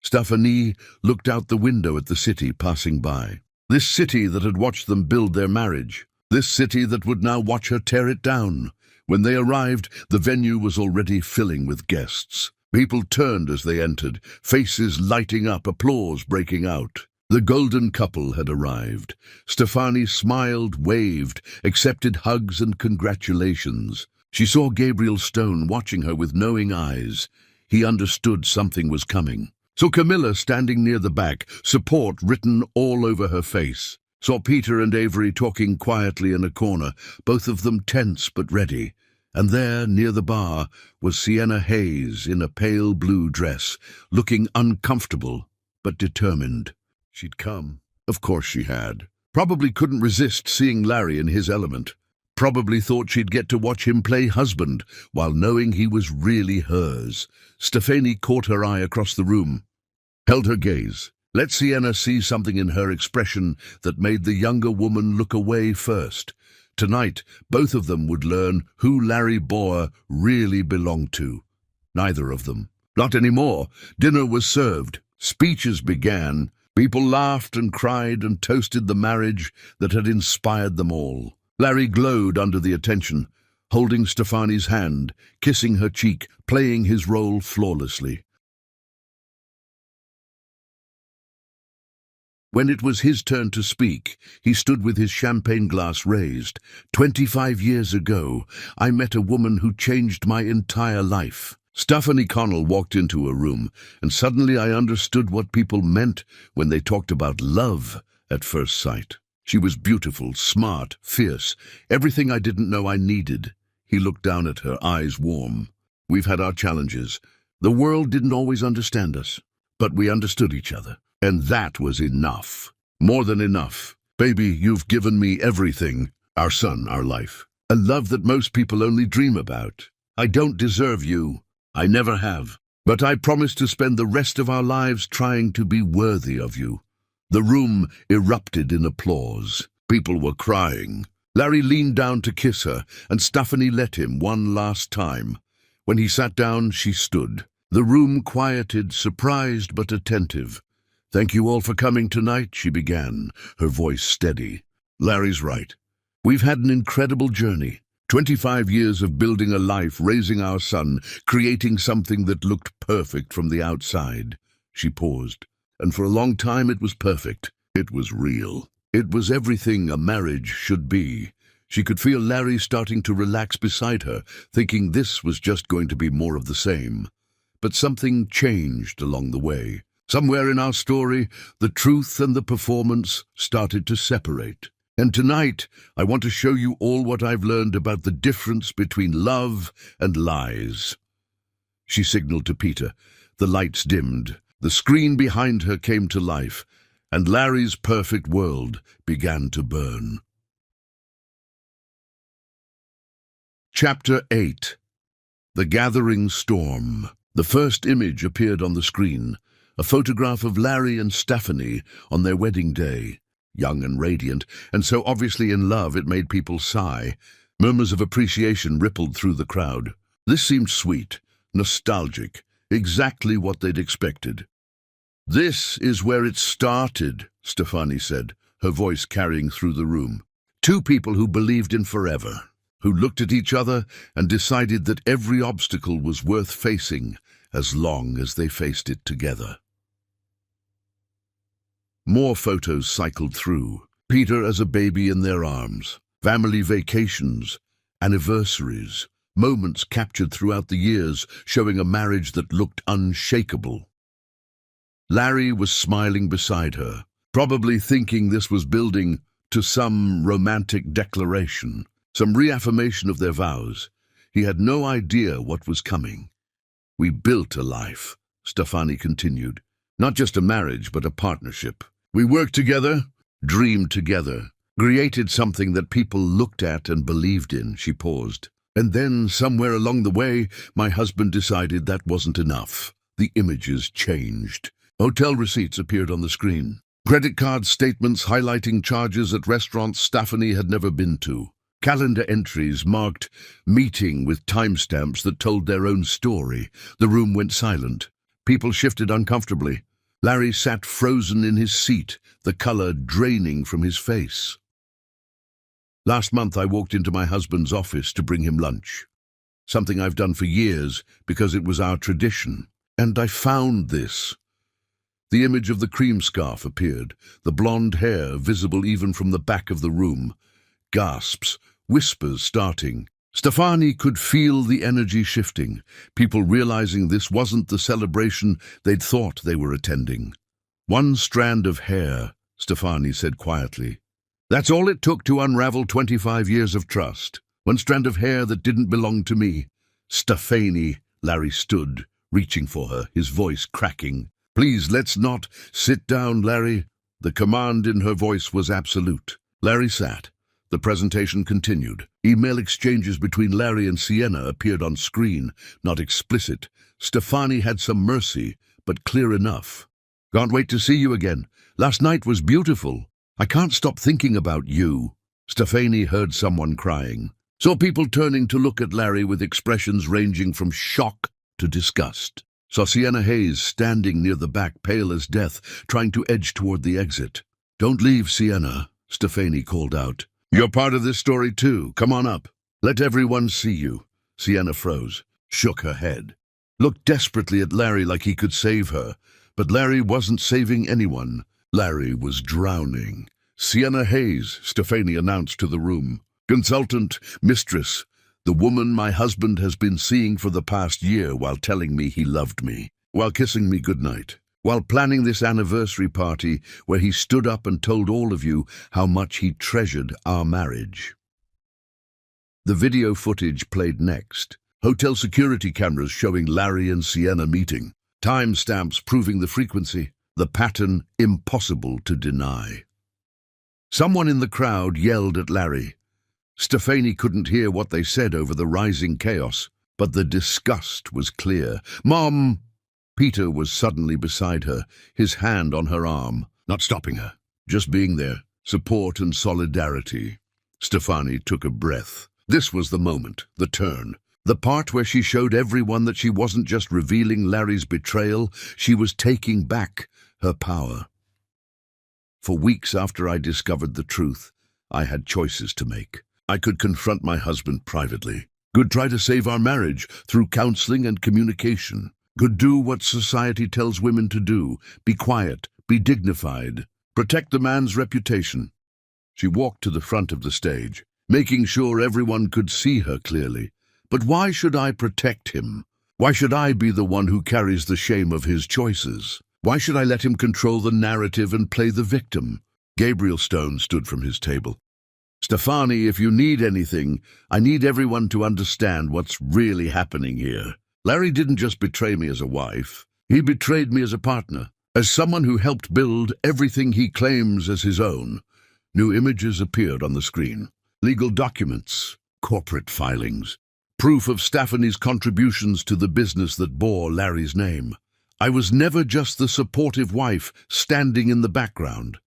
Stephanie looked out the window at the city passing by. This city that had watched them build their marriage. This city that would now watch her tear it down. When they arrived, the venue was already filling with guests. People turned as they entered, faces lighting up, applause breaking out. The golden couple had arrived. Stephanie smiled, waved, accepted hugs and congratulations. She saw Gabriel Stone watching her with knowing eyes. He understood something was coming. Saw Camilla standing near the back, support written all over her face. Saw Peter and Avery talking quietly in a corner, both of them tense but ready. And there, near the bar, was Sienna Hayes in a pale blue dress, looking uncomfortable but determined. She'd come. Of course she had. Probably couldn't resist seeing Larry in his element. Probably thought she'd get to watch him play husband, while knowing he was really hers. Stephanie caught her eye across the room, held her gaze. Let Sienna see something in her expression that made the younger woman look away first. Tonight, both of them would learn who Larry Boer really belonged to. Neither of them. Not anymore. Dinner was served. Speeches began. People laughed and cried and toasted the marriage that had inspired them all. Larry glowed under the attention, holding Stephanie's hand, kissing her cheek, playing his role flawlessly. When it was his turn to speak, he stood with his champagne glass raised. 25 years ago, I met a woman who changed my entire life. Stephanie Connell walked into a room, and suddenly I understood what people meant when they talked about love at first sight. She was beautiful, smart, fierce, everything I didn't know I needed. He looked down at her, eyes warm. We've had our challenges. The world didn't always understand us, but we understood each other. And that was enough. More than enough. Baby, you've given me everything. Our son, our life. A love that most people only dream about. I don't deserve you. I never have. But I promise to spend the rest of our lives trying to be worthy of you. The room erupted in applause. People were crying. Larry leaned down to kiss her, and Stephanie let him one last time. When he sat down, she stood. The room quieted, surprised but attentive. "Thank you all for coming tonight," she began, her voice steady. "Larry's right. We've had an incredible journey. 25 years of building a life, raising our son, creating something that looked perfect from the outside." She paused. And for a long time it was perfect. It was real. It was everything a marriage should be. She could feel Larry starting to relax beside her, thinking this was just going to be more of the same. But something changed along the way. Somewhere in our story, the truth and the performance started to separate. And tonight, I want to show you all what I've learned about the difference between love and lies. She signaled to Peter. The lights dimmed. The screen behind her came to life, and Larry's perfect world began to burn. Chapter 8. The Gathering Storm. The first image appeared on the screen, a photograph of Larry and Stephanie on their wedding day. Young and radiant, and so obviously in love it made people sigh. Murmurs of appreciation rippled through the crowd. This seemed sweet, nostalgic, exactly what they'd expected. "This is where it started," Stephanie said, her voice carrying through the room. Two people who believed in forever, who looked at each other and decided that every obstacle was worth facing as long as they faced it together. More photos cycled through. Peter as a baby in their arms, family vacations, anniversaries, moments captured throughout the years showing a marriage that looked unshakable. Larry was smiling beside her, probably thinking this was building to some romantic declaration, some reaffirmation of their vows. He had no idea what was coming. "We built a life," Stephanie continued. "Not just a marriage, but a partnership. We worked together, dreamed together, created something that people looked at and believed in." She paused. "And then, somewhere along the way, my husband decided that wasn't enough. The images changed. Hotel receipts appeared on the screen. Credit card statements highlighting charges at restaurants Stephanie had never been to. Calendar entries marked meeting with timestamps that told their own story. The room went silent. People shifted uncomfortably. Larry sat frozen in his seat, the color draining from his face. "Last month I walked into my husband's office to bring him lunch. Something I've done for years because it was our tradition. And I found this." The image of the cream scarf appeared, the blonde hair visible even from the back of the room. Gasps, whispers starting. Stephanie could feel the energy shifting, people realizing this wasn't the celebration they'd thought they were attending. "One strand of hair," Stephanie said quietly. "That's all it took to unravel 25 years of trust. One strand of hair that didn't belong to me." "Stephanie," Larry stood, reaching for her, his voice cracking. "Please, let's not." "Sit down, Larry." The command in her voice was absolute. Larry sat. The presentation continued. Email exchanges between Larry and Sienna appeared on screen, not explicit. Stephanie had some mercy, but clear enough. "Can't wait to see you again. Last night was beautiful. I can't stop thinking about you." Stephanie heard someone crying. Saw people turning to look at Larry with expressions ranging from shock to disgust. Saw Sienna Hayes standing near the back, pale as death, trying to edge toward the exit. "Don't leave, Sienna," Stephanie called out. "You're part of this story too. Come on up. Let everyone see you." Sienna froze, shook her head, looked desperately at Larry like he could save her. But Larry wasn't saving anyone. Larry was drowning. "Sienna Hayes," Stephanie announced to the room. "Consultant, mistress, the woman my husband has been seeing for the past year while telling me he loved me, while kissing me goodnight, while planning this anniversary party where he stood up and told all of you how much he treasured our marriage." The video footage played next. Hotel security cameras showing Larry and Sienna meeting. Timestamps proving the frequency, the pattern impossible to deny. Someone in the crowd yelled at Larry. Stefani couldn't hear what they said over the rising chaos, but the disgust was clear. "Mom!" Peter was suddenly beside her, his hand on her arm, not stopping her, just being there, support and solidarity. Stefani took a breath. This was the moment, the turn. The part where she showed everyone that she wasn't just revealing Larry's betrayal, she was taking back her power. For weeks after I discovered the truth, I had choices to make. I could confront my husband privately, could try to save our marriage through counseling and communication, could do what society tells women to do, be quiet, be dignified, protect the man's reputation. She walked to the front of the stage, making sure everyone could see her clearly. But why should I protect him? Why should I be the one who carries the shame of his choices? Why should I let him control the narrative and play the victim? Gabriel Stone stood from his table. "Stefani, if you need anything, I need everyone to understand what's really happening here. Larry didn't just betray me as a wife. He betrayed me as a partner, as someone who helped build everything he claims as his own." New images appeared on the screen. Legal documents, corporate filings, proof of Stefani's contributions to the business that bore Larry's name. I was never just the supportive wife standing in the background.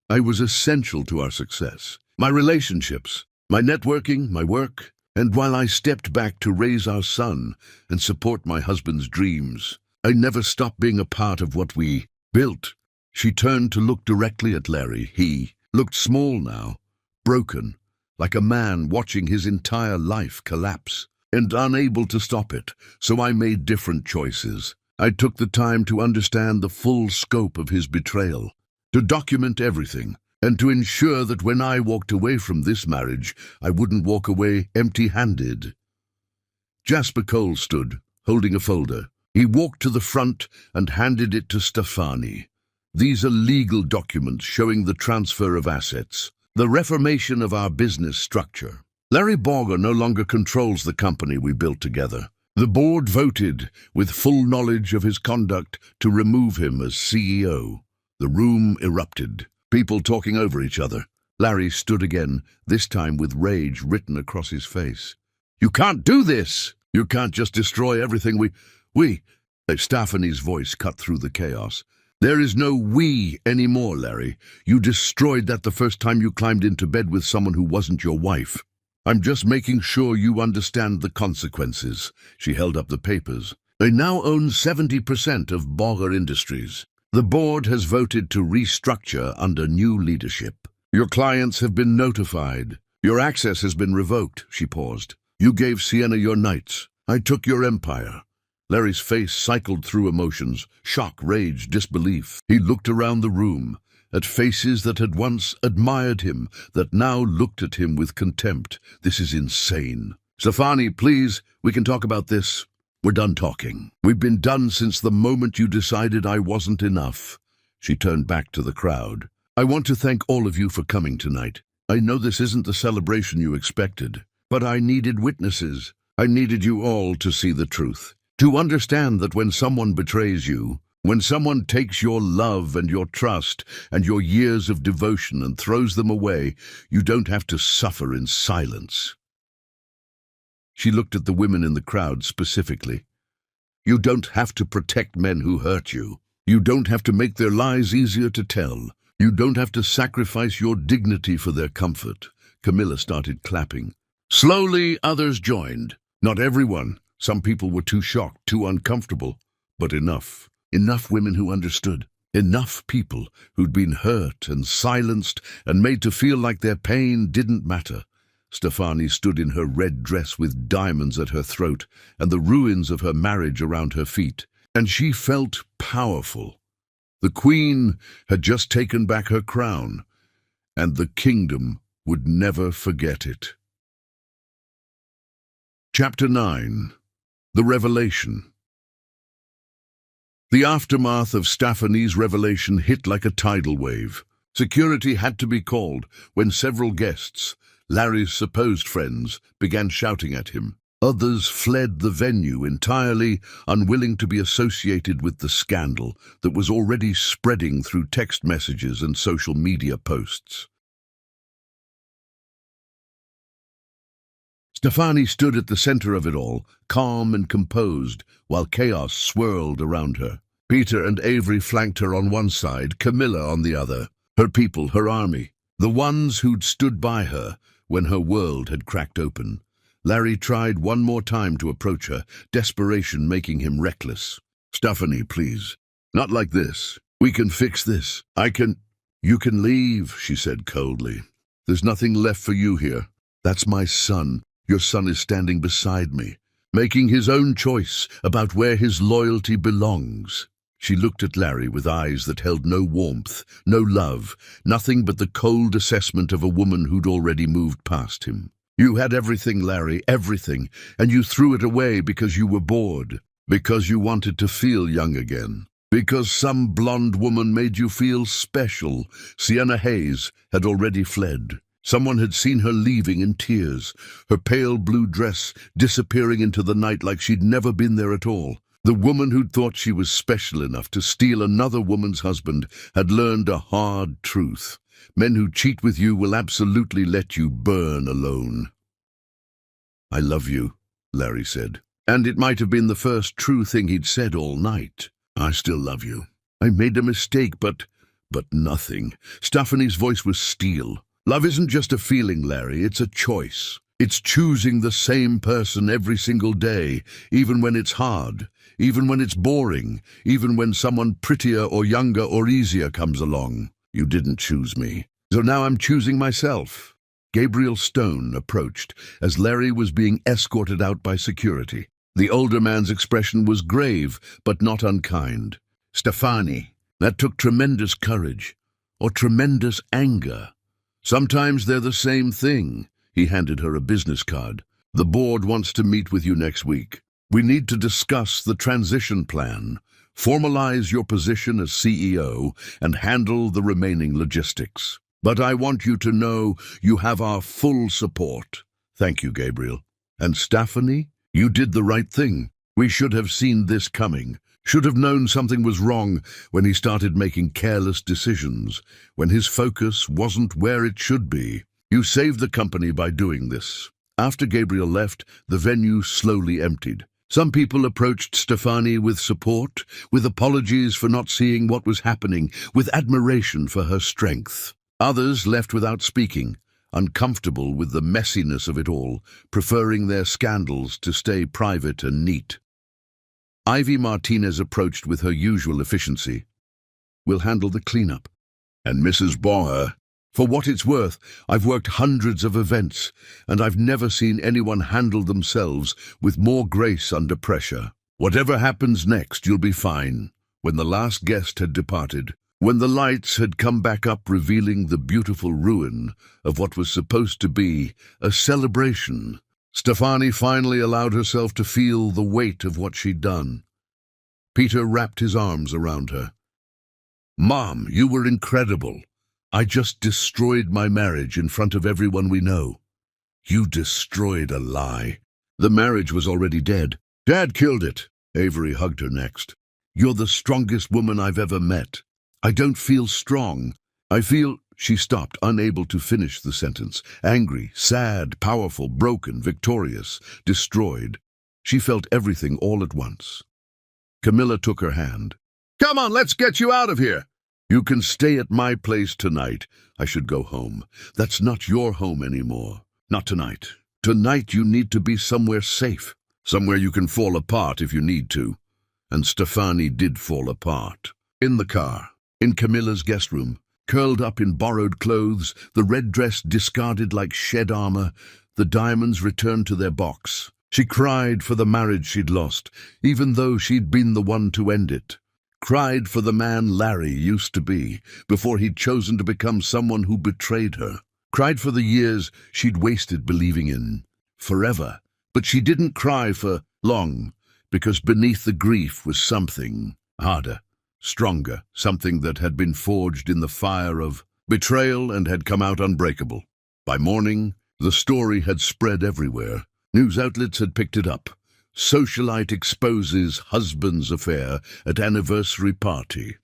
I was essential to our success. My relationships, my networking, my work, and while I stepped back to raise our son and support my husband's dreams, I never stopped being a part of what we built. She turned to look directly at Larry. He looked small now, broken, like a man watching his entire life collapse, and unable to stop it. So I made different choices. I took the time to understand the full scope of his betrayal, to document everything, and to ensure that when I walked away from this marriage, I wouldn't walk away empty-handed. Jasper Cole stood, holding a folder. He walked to the front and handed it to Stefani. "These are legal documents showing the transfer of assets, the reformation of our business structure. Larry Borger no longer controls the company we built together. The board voted, with full knowledge of his conduct, to remove him as CEO. The room erupted, people talking over each other. Larry stood again, this time with rage written across his face. "You can't do this! You can't just destroy everything we... Stefani's voice cut through the chaos. "There is no we anymore, Larry. You destroyed that the first time you climbed into bed with someone who wasn't your wife. I'm just making sure you understand the consequences." She held up the papers. "I now own 70% of Borger Industries. The board has voted to restructure under new leadership. Your clients have been notified. Your access has been revoked." She paused. "You gave Sienna your nights. I took your empire." Larry's face cycled through emotions, shock, rage, disbelief. He looked around the room, at faces that had once admired him, that now looked at him with contempt. "This is insane. Stefani, please, we can talk about this. We're done talking. We've been done since the moment you decided I wasn't enough." She turned back to the crowd. "I want to thank all of you for coming tonight. I know this isn't the celebration you expected, but I needed witnesses. I needed you all to see the truth. To understand that when someone betrays you, when someone takes your love and your trust and your years of devotion and throws them away, you don't have to suffer in silence." She looked at the women in the crowd specifically. "You don't have to protect men who hurt you. You don't have to make their lies easier to tell. You don't have to sacrifice your dignity for their comfort." Camilla started clapping. Slowly, others joined. Not everyone. Some people were too shocked, too uncomfortable. But enough. Enough women who understood. Enough people who'd been hurt and silenced and made to feel like their pain didn't matter. Stefani stood in her red dress with diamonds at her throat and the ruins of her marriage around her feet, and she felt powerful. The queen had just taken back her crown, and the kingdom would never forget it. Chapter 9. The Revelation. The aftermath of Stefani's revelation hit like a tidal wave. Security had to be called when several guests, Larry's supposed friends, began shouting at him. Others fled the venue entirely, unwilling to be associated with the scandal that was already spreading through text messages and social media posts. Stefani stood at the center of it all, calm and composed, while chaos swirled around her. Peter and Avery flanked her on one side, Camilla on the other. Her people, her army, the ones who'd stood by her when her world had cracked open. Larry tried one more time to approach her, desperation making him reckless. "Stephanie, please. Not like this. We can fix this. You can leave," she said coldly. "There's nothing left for you here. That's my son. Your son is standing beside me, making his own choice about where his loyalty belongs." She looked at Larry with eyes that held no warmth, no love, nothing but the cold assessment of a woman who'd already moved past him. "You had everything, Larry, everything, and you threw it away because you were bored, because you wanted to feel young again, because some blonde woman made you feel special." Sienna Hayes had already fled. Someone had seen her leaving in tears, her pale blue dress disappearing into the night like she'd never been there at all. The woman who'd thought she was special enough to steal another woman's husband had learned a hard truth. Men who cheat with you will absolutely let you burn alone. "I love you," Larry said. And it might have been the first true thing he'd said all night. "I still love you. I made a mistake, but nothing." Stephanie's voice was steel. "Love isn't just a feeling, Larry, it's a choice. It's choosing the same person every single day, even when it's hard, even when it's boring, even when someone prettier or younger or easier comes along. You didn't choose me, so now I'm choosing myself." Gabriel Stone approached as Larry was being escorted out by security. The older man's expression was grave, but not unkind. "Stefani, that took tremendous courage, or tremendous anger. Sometimes they're the same thing." He handed her a business card. "The board wants to meet with you next week. We need to discuss the transition plan, formalize your position as CEO, and handle the remaining logistics. But I want you to know you have our full support." "Thank you, Gabriel." "And Stephanie, you did the right thing. We should have seen this coming. Should have known something was wrong when he started making careless decisions, when his focus wasn't where it should be. You saved the company by doing this." After Gabriel left, the venue slowly emptied. Some people approached Stefani with support, with apologies for not seeing what was happening, with admiration for her strength. Others left without speaking, uncomfortable with the messiness of it all, preferring their scandals to stay private and neat. Ivy Martinez approached with her usual efficiency. "We'll handle the cleanup." And Mrs. Bauer, "For what it's worth, I've worked hundreds of events, and I've never seen anyone handle themselves with more grace under pressure. Whatever happens next, you'll be fine." When the last guest had departed, when the lights had come back up revealing the beautiful ruin of what was supposed to be a celebration, Stefani finally allowed herself to feel the weight of what she'd done. Peter wrapped his arms around her. "Mom, you were incredible. I just destroyed my marriage in front of everyone we know." "You destroyed a lie." "The marriage was already dead. Dad killed it." Avery hugged her next. "You're the strongest woman I've ever met." "I don't feel strong. I feel—" She stopped, unable to finish the sentence. Angry, sad, powerful, broken, victorious, destroyed. She felt everything all at once. Camilla took her hand. "Come on, let's get you out of here." "You can stay at my place tonight." "I should go home." "That's not your home anymore. Not tonight. Tonight you need to be somewhere safe. Somewhere you can fall apart if you need to." And Stefani did fall apart. In the car, in Camilla's guest room, curled up in borrowed clothes, the red dress discarded like shed armor, the diamonds returned to their box. She cried for the marriage she'd lost, even though she'd been the one to end it. Cried for the man Larry used to be, before he'd chosen to become someone who betrayed her. Cried for the years she'd wasted believing in. Forever. But she didn't cry for long, because beneath the grief was something harder, stronger, something that had been forged in the fire of betrayal and had come out unbreakable. By morning, the story had spread everywhere. News outlets had picked it up. Socialite exposes husband's affair at anniversary party.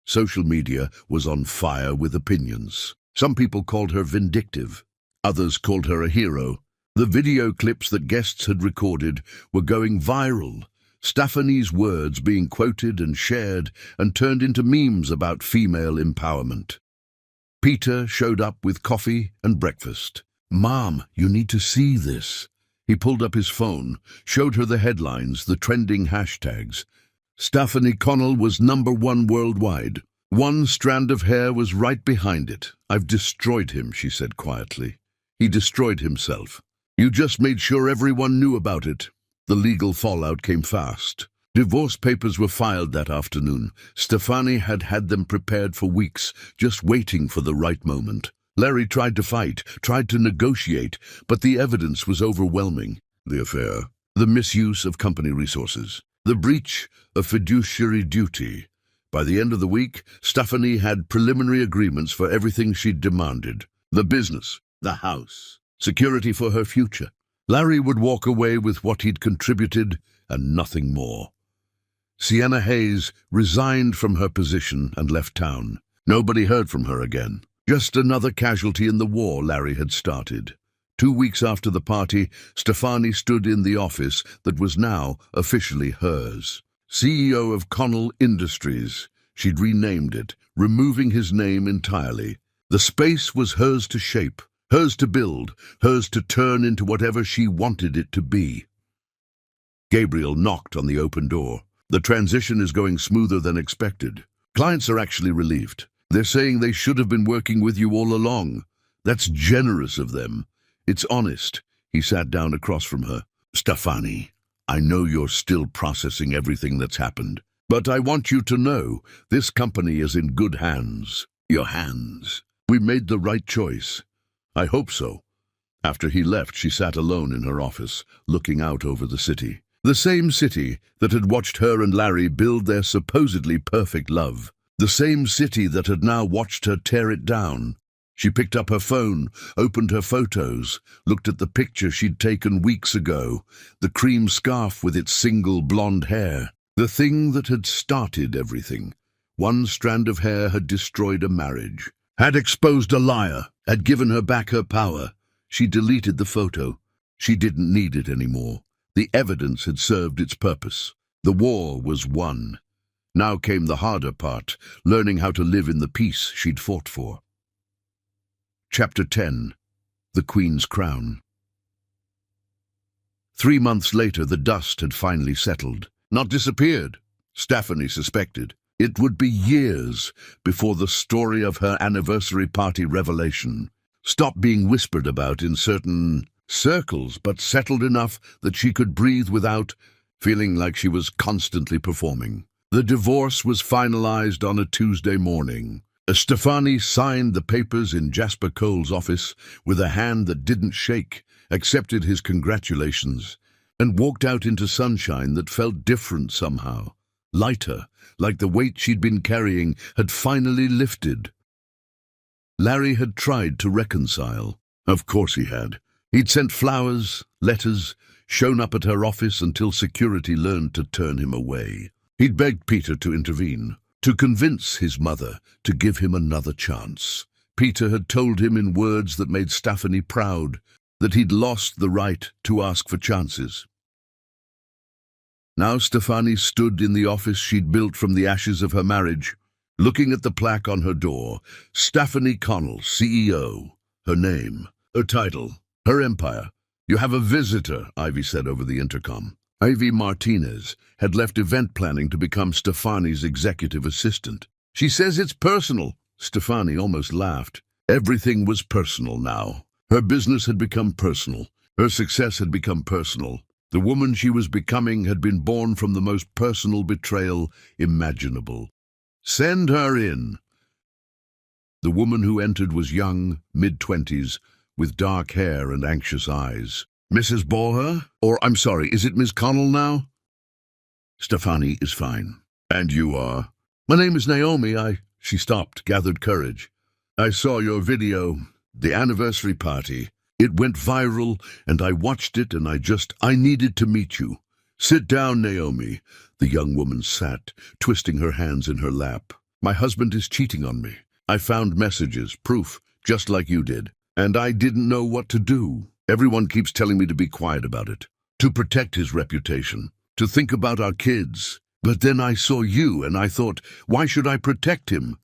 Social media was on fire with opinions. Some people called her vindictive. Others called her a hero. The video clips that guests had recorded were going viral. Stephanie's words being quoted and shared and turned into memes about female empowerment. Peter showed up with coffee and breakfast. "Mom, you need to see this." He pulled up his phone, showed her the headlines, the trending hashtags. Stephanie Connell was #1 worldwide. One strand of hair was right behind it. "I've destroyed him," she said quietly. "He destroyed himself. You just made sure everyone knew about it." The legal fallout came fast. Divorce papers were filed that afternoon. Stephanie had had them prepared for weeks, just waiting for the right moment. Larry tried to fight, tried to negotiate, but the evidence was overwhelming. The affair, the misuse of company resources, the breach of fiduciary duty. By the end of the week, Stephanie had preliminary agreements for everything she'd demanded. The business, the house, security for her future. Larry would walk away with what he'd contributed and nothing more. Sienna Hayes resigned from her position and left town. Nobody heard from her again. Just another casualty in the war Larry had started. 2 weeks after the party, Stephanie stood in the office that was now officially hers. CEO of Connell Industries. She'd renamed it, removing his name entirely. The space was hers to shape, hers to build, hers to turn into whatever she wanted it to be. Gabriel knocked on the open door. "The transition is going smoother than expected. Clients are actually relieved. They're saying they should have been working with you all along. That's generous of them. It's honest." He sat down across from her. "Stephanie, I know you're still processing everything that's happened, but I want you to know this company is in good hands. Your hands. We made the right choice. I hope so." After he left, she sat alone in her office, looking out over the city. The same city that had watched her and Larry build their supposedly perfect love. The same city that had now watched her tear it down. She picked up her phone, opened her photos, looked at the picture she'd taken weeks ago, the cream scarf with its single blonde hair, the thing that had started everything. One strand of hair had destroyed a marriage, had exposed a liar, had given her back her power. She deleted the photo. She didn't need it anymore. The evidence had served its purpose. The war was won. Now came the harder part, learning how to live in the peace she'd fought for. Chapter 10. The Queen's Crown. 3 months later, the dust had finally settled. Not disappeared, Stephanie suspected. It would be years before the story of her anniversary party revelation stopped being whispered about in certain circles, but settled enough that she could breathe without feeling like she was constantly performing. The divorce was finalized on a Tuesday morning. Stephanie signed the papers in Jasper Cole's office with a hand that didn't shake, accepted his congratulations, and walked out into sunshine that felt different somehow, lighter, like the weight she'd been carrying had finally lifted. Larry had tried to reconcile. Of course he had. He'd sent flowers, letters, shown up at her office until security learned to turn him away. He'd begged Peter to intervene, to convince his mother to give him another chance. Peter had told him in words that made Stephanie proud that he'd lost the right to ask for chances. Now Stephanie stood in the office she'd built from the ashes of her marriage, looking at the plaque on her door. Stephanie Connell, CEO. Her name, her title, her empire. "You have a visitor," Ivy said over the intercom. Ivy Martinez had left event planning to become Stephanie's executive assistant. "She says it's personal." Stephanie almost laughed. Everything was personal now. Her business had become personal. Her success had become personal. The woman she was becoming had been born from the most personal betrayal imaginable. "Send her in." The woman who entered was young, mid-20s, with dark hair and anxious eyes. "Mrs. Borher? Or, I'm sorry, is it Miss Connell now?" "Stephanie is fine. And you are?" "My name is Naomi. She stopped, gathered courage. "I saw your video. The anniversary party. It went viral, and I watched it, and I needed to meet you. Sit down, Naomi. The young woman sat, twisting her hands in her lap. My husband is cheating on me. I found messages, proof, just like you did. And I didn't know what to do. Everyone keeps telling me to be quiet about it, to protect his reputation, to think about our kids. But then I saw you, and I thought, why should I protect him?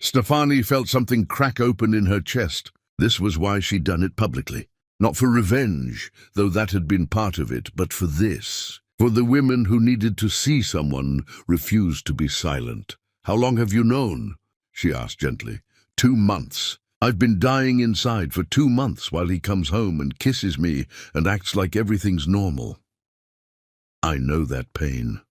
Stefani felt something crack open in her chest. This was why she'd done it publicly. Not for revenge, though that had been part of it, but for this. For the women who needed to see someone refused to be silent. How long have you known? She asked gently. 2 months. I've been dying inside for 2 months while he comes home and kisses me and acts like everything's normal. I know that pain.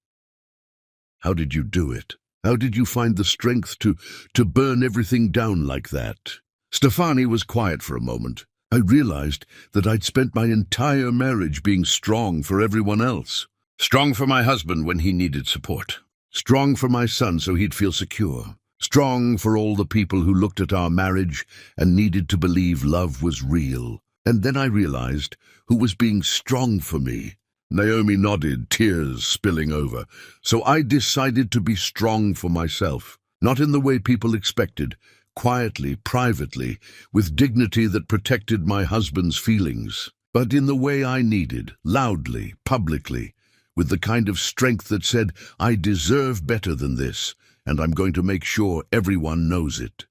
How did you do it? How did you find the strength to burn everything down like that? Stefani was quiet for a moment. I realized that I'd spent my entire marriage being strong for everyone else. Strong for my husband when he needed support. Strong for my son so he'd feel secure. Strong for all the people who looked at our marriage and needed to believe love was real. And then I realized who was being strong for me. Naomi nodded, tears spilling over. So I decided to be strong for myself. Not in the way people expected. Quietly, privately, with dignity that protected my husband's feelings. But in the way I needed, loudly, publicly, with the kind of strength that said, I deserve better than this, and I'm going to make sure everyone knows it.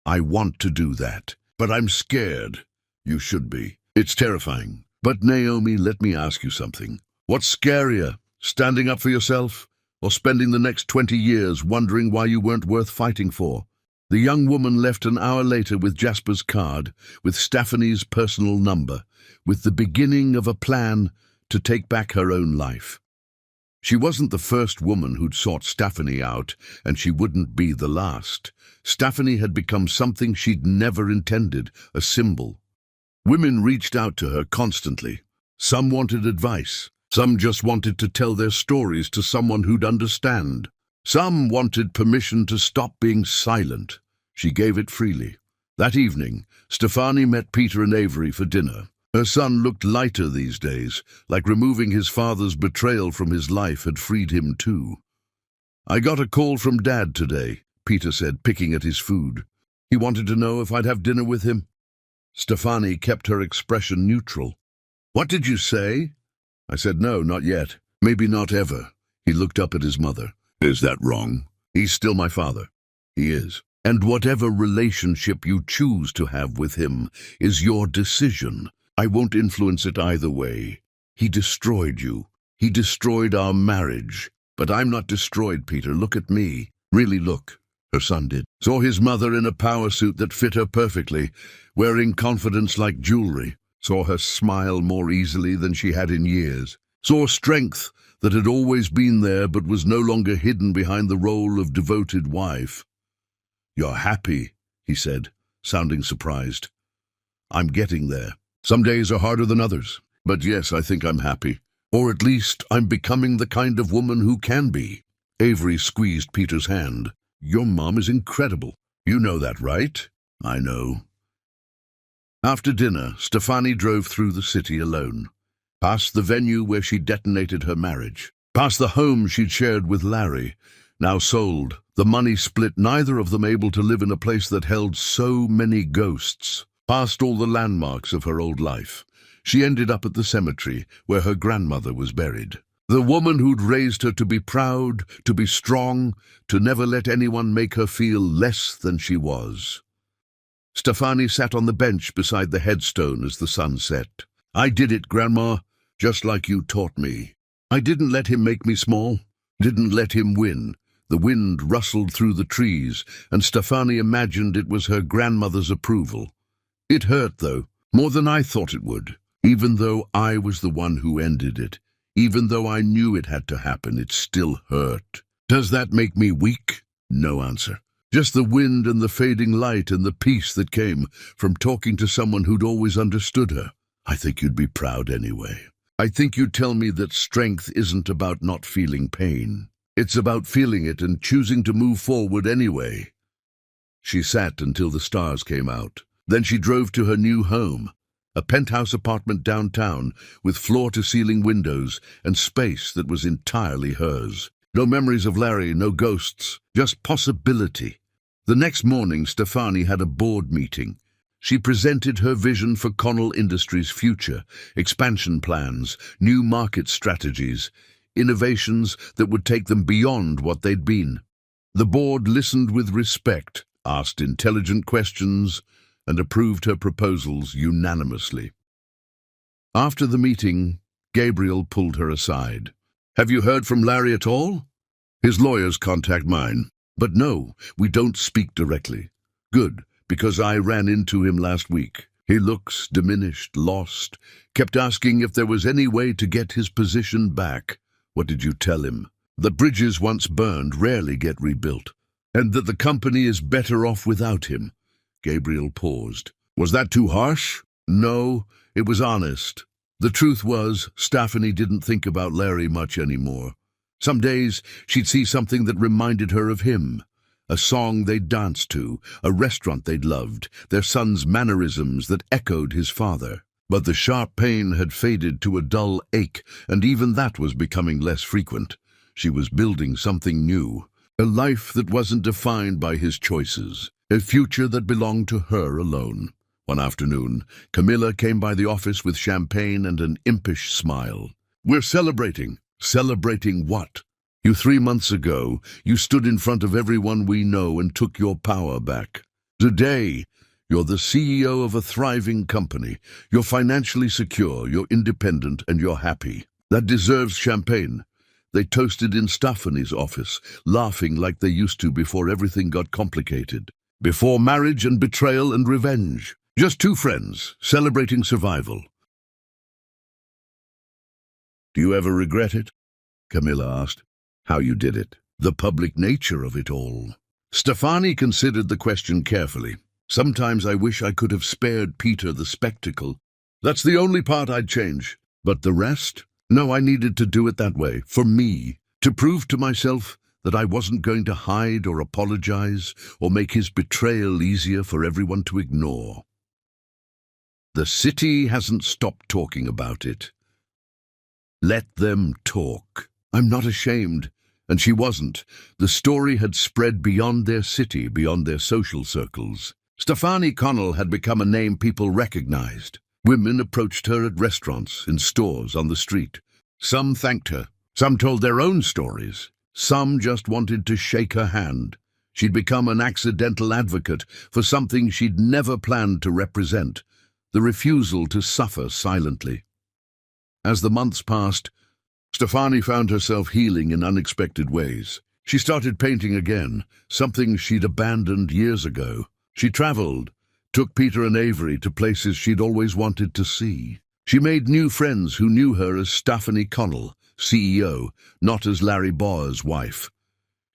I want to do that, but I'm scared. You should be. It's terrifying. But Naomi, let me ask you something. What's scarier, standing up for yourself, or spending the next 20 years wondering why you weren't worth fighting for? The young woman left an hour later with Jasper's card, with Stephanie's personal number, with the beginning of a plan to take back her own life. She wasn't the first woman who'd sought Stephanie out, and she wouldn't be the last. Stephanie had become something she'd never intended, a symbol. Women reached out to her constantly. Some wanted advice. Some just wanted to tell their stories to someone who'd understand. Some wanted permission to stop being silent. She gave it freely. That evening, Stefani met Peter and Avery for dinner. Her son looked lighter these days, like removing his father's betrayal from his life had freed him too. I got a call from Dad today, Peter said, picking at his food. He wanted to know if I'd have dinner with him. Stefani kept her expression neutral. What did you say? I said no, not yet. Maybe not ever. He looked up at his mother. Is that wrong? He's still my father. He is. And whatever relationship you choose to have with him is your decision. I won't influence it either way. He destroyed you. He destroyed our marriage. But I'm not destroyed, Peter. Look at me. Really look. Her son did. Saw his mother in a power suit that fit her perfectly, wearing confidence like jewelry. Saw her smile more easily than she had in years. Saw strength that had always been there but was no longer hidden behind the role of devoted wife. You're happy, he said, sounding surprised. I'm getting there. Some days are harder than others, but yes, I think I'm happy. Or at least I'm becoming the kind of woman who can be. Avery squeezed Peter's hand. Your mom is incredible. You know that, right? I know. After dinner, Stefani drove through the city alone. Past the venue where she detonated her marriage. Past the home she'd shared with Larry, now sold, the money split, neither of them able to live in a place that held so many ghosts. Past all the landmarks of her old life. She ended up at the cemetery where her grandmother was buried. The woman who'd raised her to be proud, to be strong, to never let anyone make her feel less than she was. Stefani sat on the bench beside the headstone as the sun set. I did it, Grandma, just like you taught me. I didn't let him make me small, didn't let him win. The wind rustled through the trees, and Stefani imagined it was her grandmother's approval. It hurt, though, more than I thought it would. Even though I was the one who ended it, even though I knew it had to happen, it still hurt. Does that make me weak? No answer. Just the wind and the fading light and the peace that came from talking to someone who'd always understood her. I think you'd be proud anyway. I think you'd tell me that strength isn't about not feeling pain. It's about feeling it and choosing to move forward anyway. She sat until the stars came out. Then she drove to her new home, a penthouse apartment downtown with floor-to-ceiling windows and space that was entirely hers. No memories of Larry, no ghosts, just possibility. The next morning, Stefani had a board meeting. She presented her vision for Connell Industries' future, expansion plans, new market strategies, innovations that would take them beyond what they'd been. The board listened with respect, asked intelligent questions, and approved her proposals unanimously. After the meeting, Gabriel pulled her aside. "Have you heard from Larry at all? His lawyers contact mine. But no, we don't speak directly. Good, because I ran into him last week. He looks diminished, lost, kept asking if there was any way to get his position back." "What did you tell him?" "That bridges once burned rarely get rebuilt, and that the company is better off without him." Gabriel paused. "Was that too harsh?" "No, it was honest. The truth was, Stephanie didn't think about Larry much anymore. Some days she'd see something that reminded her of him. A song they'd danced to, a restaurant they'd loved, their son's mannerisms that echoed his father. But the sharp pain had faded to a dull ache, and even that was becoming less frequent. She was building something new, a life that wasn't defined by his choices, a future that belonged to her alone. One afternoon, Camilla came by the office with champagne and an impish smile. "We're celebrating." "Celebrating what?" "You 3 months ago, you stood in front of everyone we know and took your power back. Today, you're the CEO of a thriving company. You're financially secure, you're independent, and you're happy. That deserves champagne." They toasted in Stephanie's office, laughing like they used to before everything got complicated. Before marriage and betrayal and revenge. Just two friends, celebrating survival. "Do you ever regret it?" Camilla asked. "How you did it? The public nature of it all." Stefani considered the question carefully. "Sometimes I wish I could have spared Peter the spectacle. That's the only part I'd change. But the rest? No, I needed to do it that way, for me, to prove to myself that I wasn't going to hide or apologize or make his betrayal easier for everyone to ignore. The city hasn't stopped talking about it. Let them talk. I'm not ashamed." And she wasn't. The story had spread beyond their city, beyond their social circles. Stefani Connell had become a name people recognized. Women approached her at restaurants, in stores, on the street. Some thanked her. Some told their own stories. Some just wanted to shake her hand. She'd become an accidental advocate for something she'd never planned to represent, the refusal to suffer silently. As the months passed, Stefani found herself healing in unexpected ways. She started painting again, something she'd abandoned years ago. She traveled, took Peter and Avery to places she'd always wanted to see. She made new friends who knew her as Stephanie Connell, CEO, not as Larry Bauer's wife.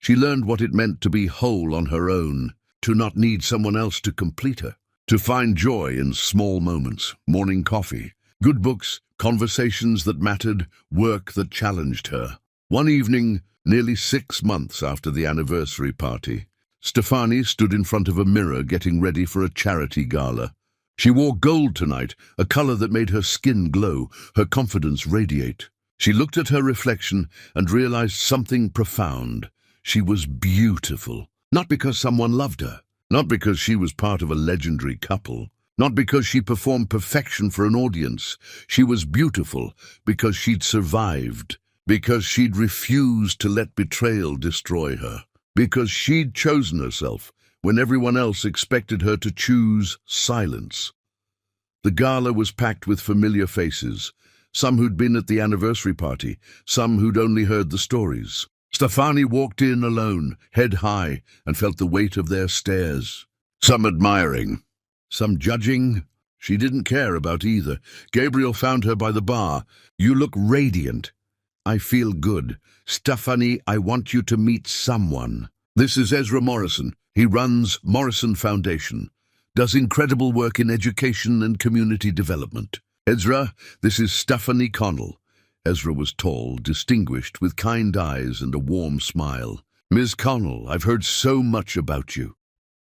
She learned what it meant to be whole on her own, to not need someone else to complete her, to find joy in small moments, morning coffee, good books, conversations that mattered, work that challenged her. One evening, nearly 6 months after the anniversary party, Stefani stood in front of a mirror getting ready for a charity gala. She wore gold tonight, a color that made her skin glow, her confidence radiate. She looked at her reflection and realized something profound. She was beautiful, not because someone loved her, not because she was part of a legendary couple, not because she performed perfection for an audience. She was beautiful because she'd survived, because she'd refused to let betrayal destroy her, because she'd chosen herself when everyone else expected her to choose silence. The gala was packed with familiar faces, some who'd been at the anniversary party, some who'd only heard the stories. Stefani walked in alone, head high, and felt the weight of their stares. Some admiring, some judging. She didn't care about either. Gabriel found her by the bar. "You look radiant." "I feel good. Stefani, I want you to meet someone." "This is Ezra Morrison. He runs Morrison Foundation, does incredible work in education and community development." "Ezra, this is Stephanie Connell." Ezra was tall, distinguished, with kind eyes and a warm smile. "Ms. Connell, I've heard so much about you."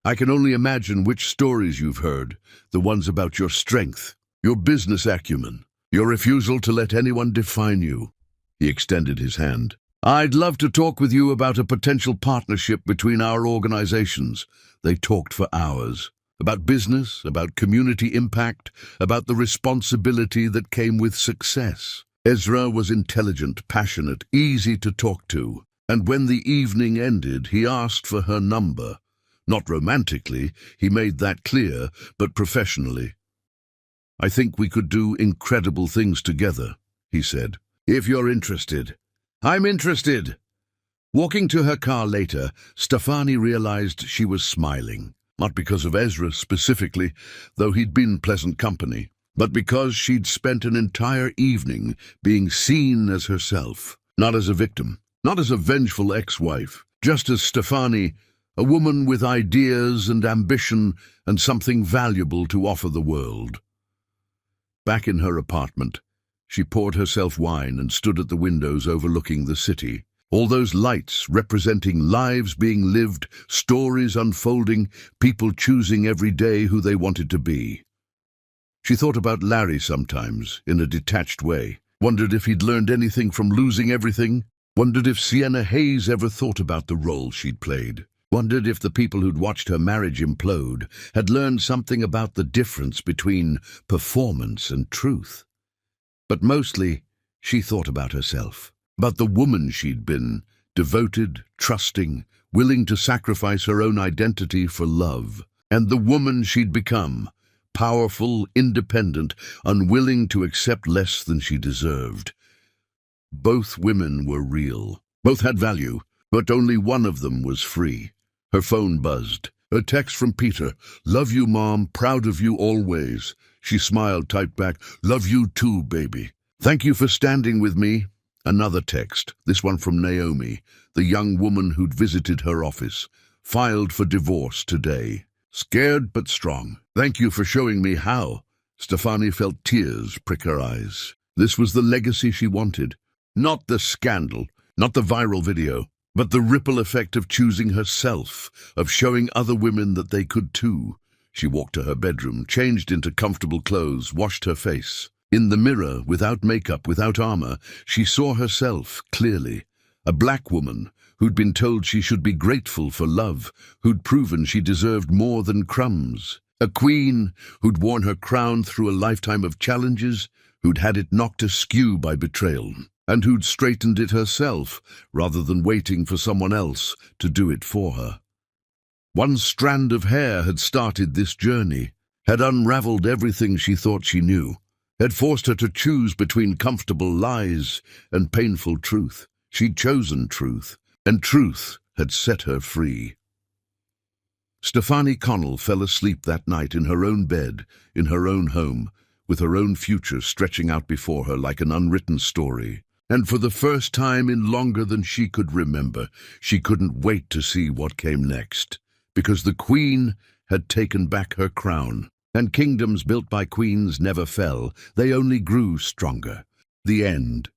I can only imagine which stories you've heard, the ones about your strength, your business acumen, your refusal to let anyone define you." He extended his hand. "I'd love to talk with you about a potential partnership between our organizations." They talked for hours. About business, about community impact, about the responsibility that came with success. Ezra was intelligent, passionate, easy to talk to. And when the evening ended, he asked for her number. Not romantically, he made that clear, but professionally. "I think we could do incredible things together," he said. "If you're interested." "I'm interested." Walking to her car later, Stefani realized she was smiling. Not because of Ezra specifically, though he'd been pleasant company, but because she'd spent an entire evening being seen as herself, not as a victim, not as a vengeful ex-wife, just as Stefani, a woman with ideas and ambition and something valuable to offer the world. Back in her apartment, she poured herself wine and stood at the windows overlooking the city. All those lights representing lives being lived, stories unfolding, people choosing every day who they wanted to be. She thought about Larry sometimes, in a detached way, wondered if he'd learned anything from losing everything, wondered if Sienna Hayes ever thought about the role she'd played, wondered if the people who'd watched her marriage implode had learned something about the difference between performance and truth. But mostly, she thought about herself. About the woman she'd been, devoted, trusting, willing to sacrifice her own identity for love. And the woman she'd become, powerful, independent, unwilling to accept less than she deserved. Both women were real. Both had value, but only one of them was free. Her phone buzzed. A text from Peter. "Love you, Mom. Proud of you always." She smiled, typed back, "Love you too, baby. Thank you for standing with me." Another text, this one from Naomi, the young woman who'd visited her office. "Filed for divorce today. Scared but strong. Thank you for showing me how." Stefani felt tears prick her eyes. This was the legacy she wanted. Not the scandal, not the viral video, but the ripple effect of choosing herself, of showing other women that they could too. She walked to her bedroom, changed into comfortable clothes, washed her face. In the mirror, without makeup, without armor, she saw herself clearly. A black woman who'd been told she should be grateful for love, who'd proven she deserved more than crumbs. A queen who'd worn her crown through a lifetime of challenges, who'd had it knocked askew by betrayal, and who'd straightened it herself rather than waiting for someone else to do it for her. One strand of hair had started this journey, had unraveled everything she thought she knew, had forced her to choose between comfortable lies and painful truth. She'd chosen truth, and truth had set her free. Stefani Connell fell asleep that night in her own bed, in her own home, with her own future stretching out before her like an unwritten story. And for the first time in longer than she could remember, she couldn't wait to see what came next, because the queen had taken back her crown. And kingdoms built by queens never fell, they only grew stronger. The end.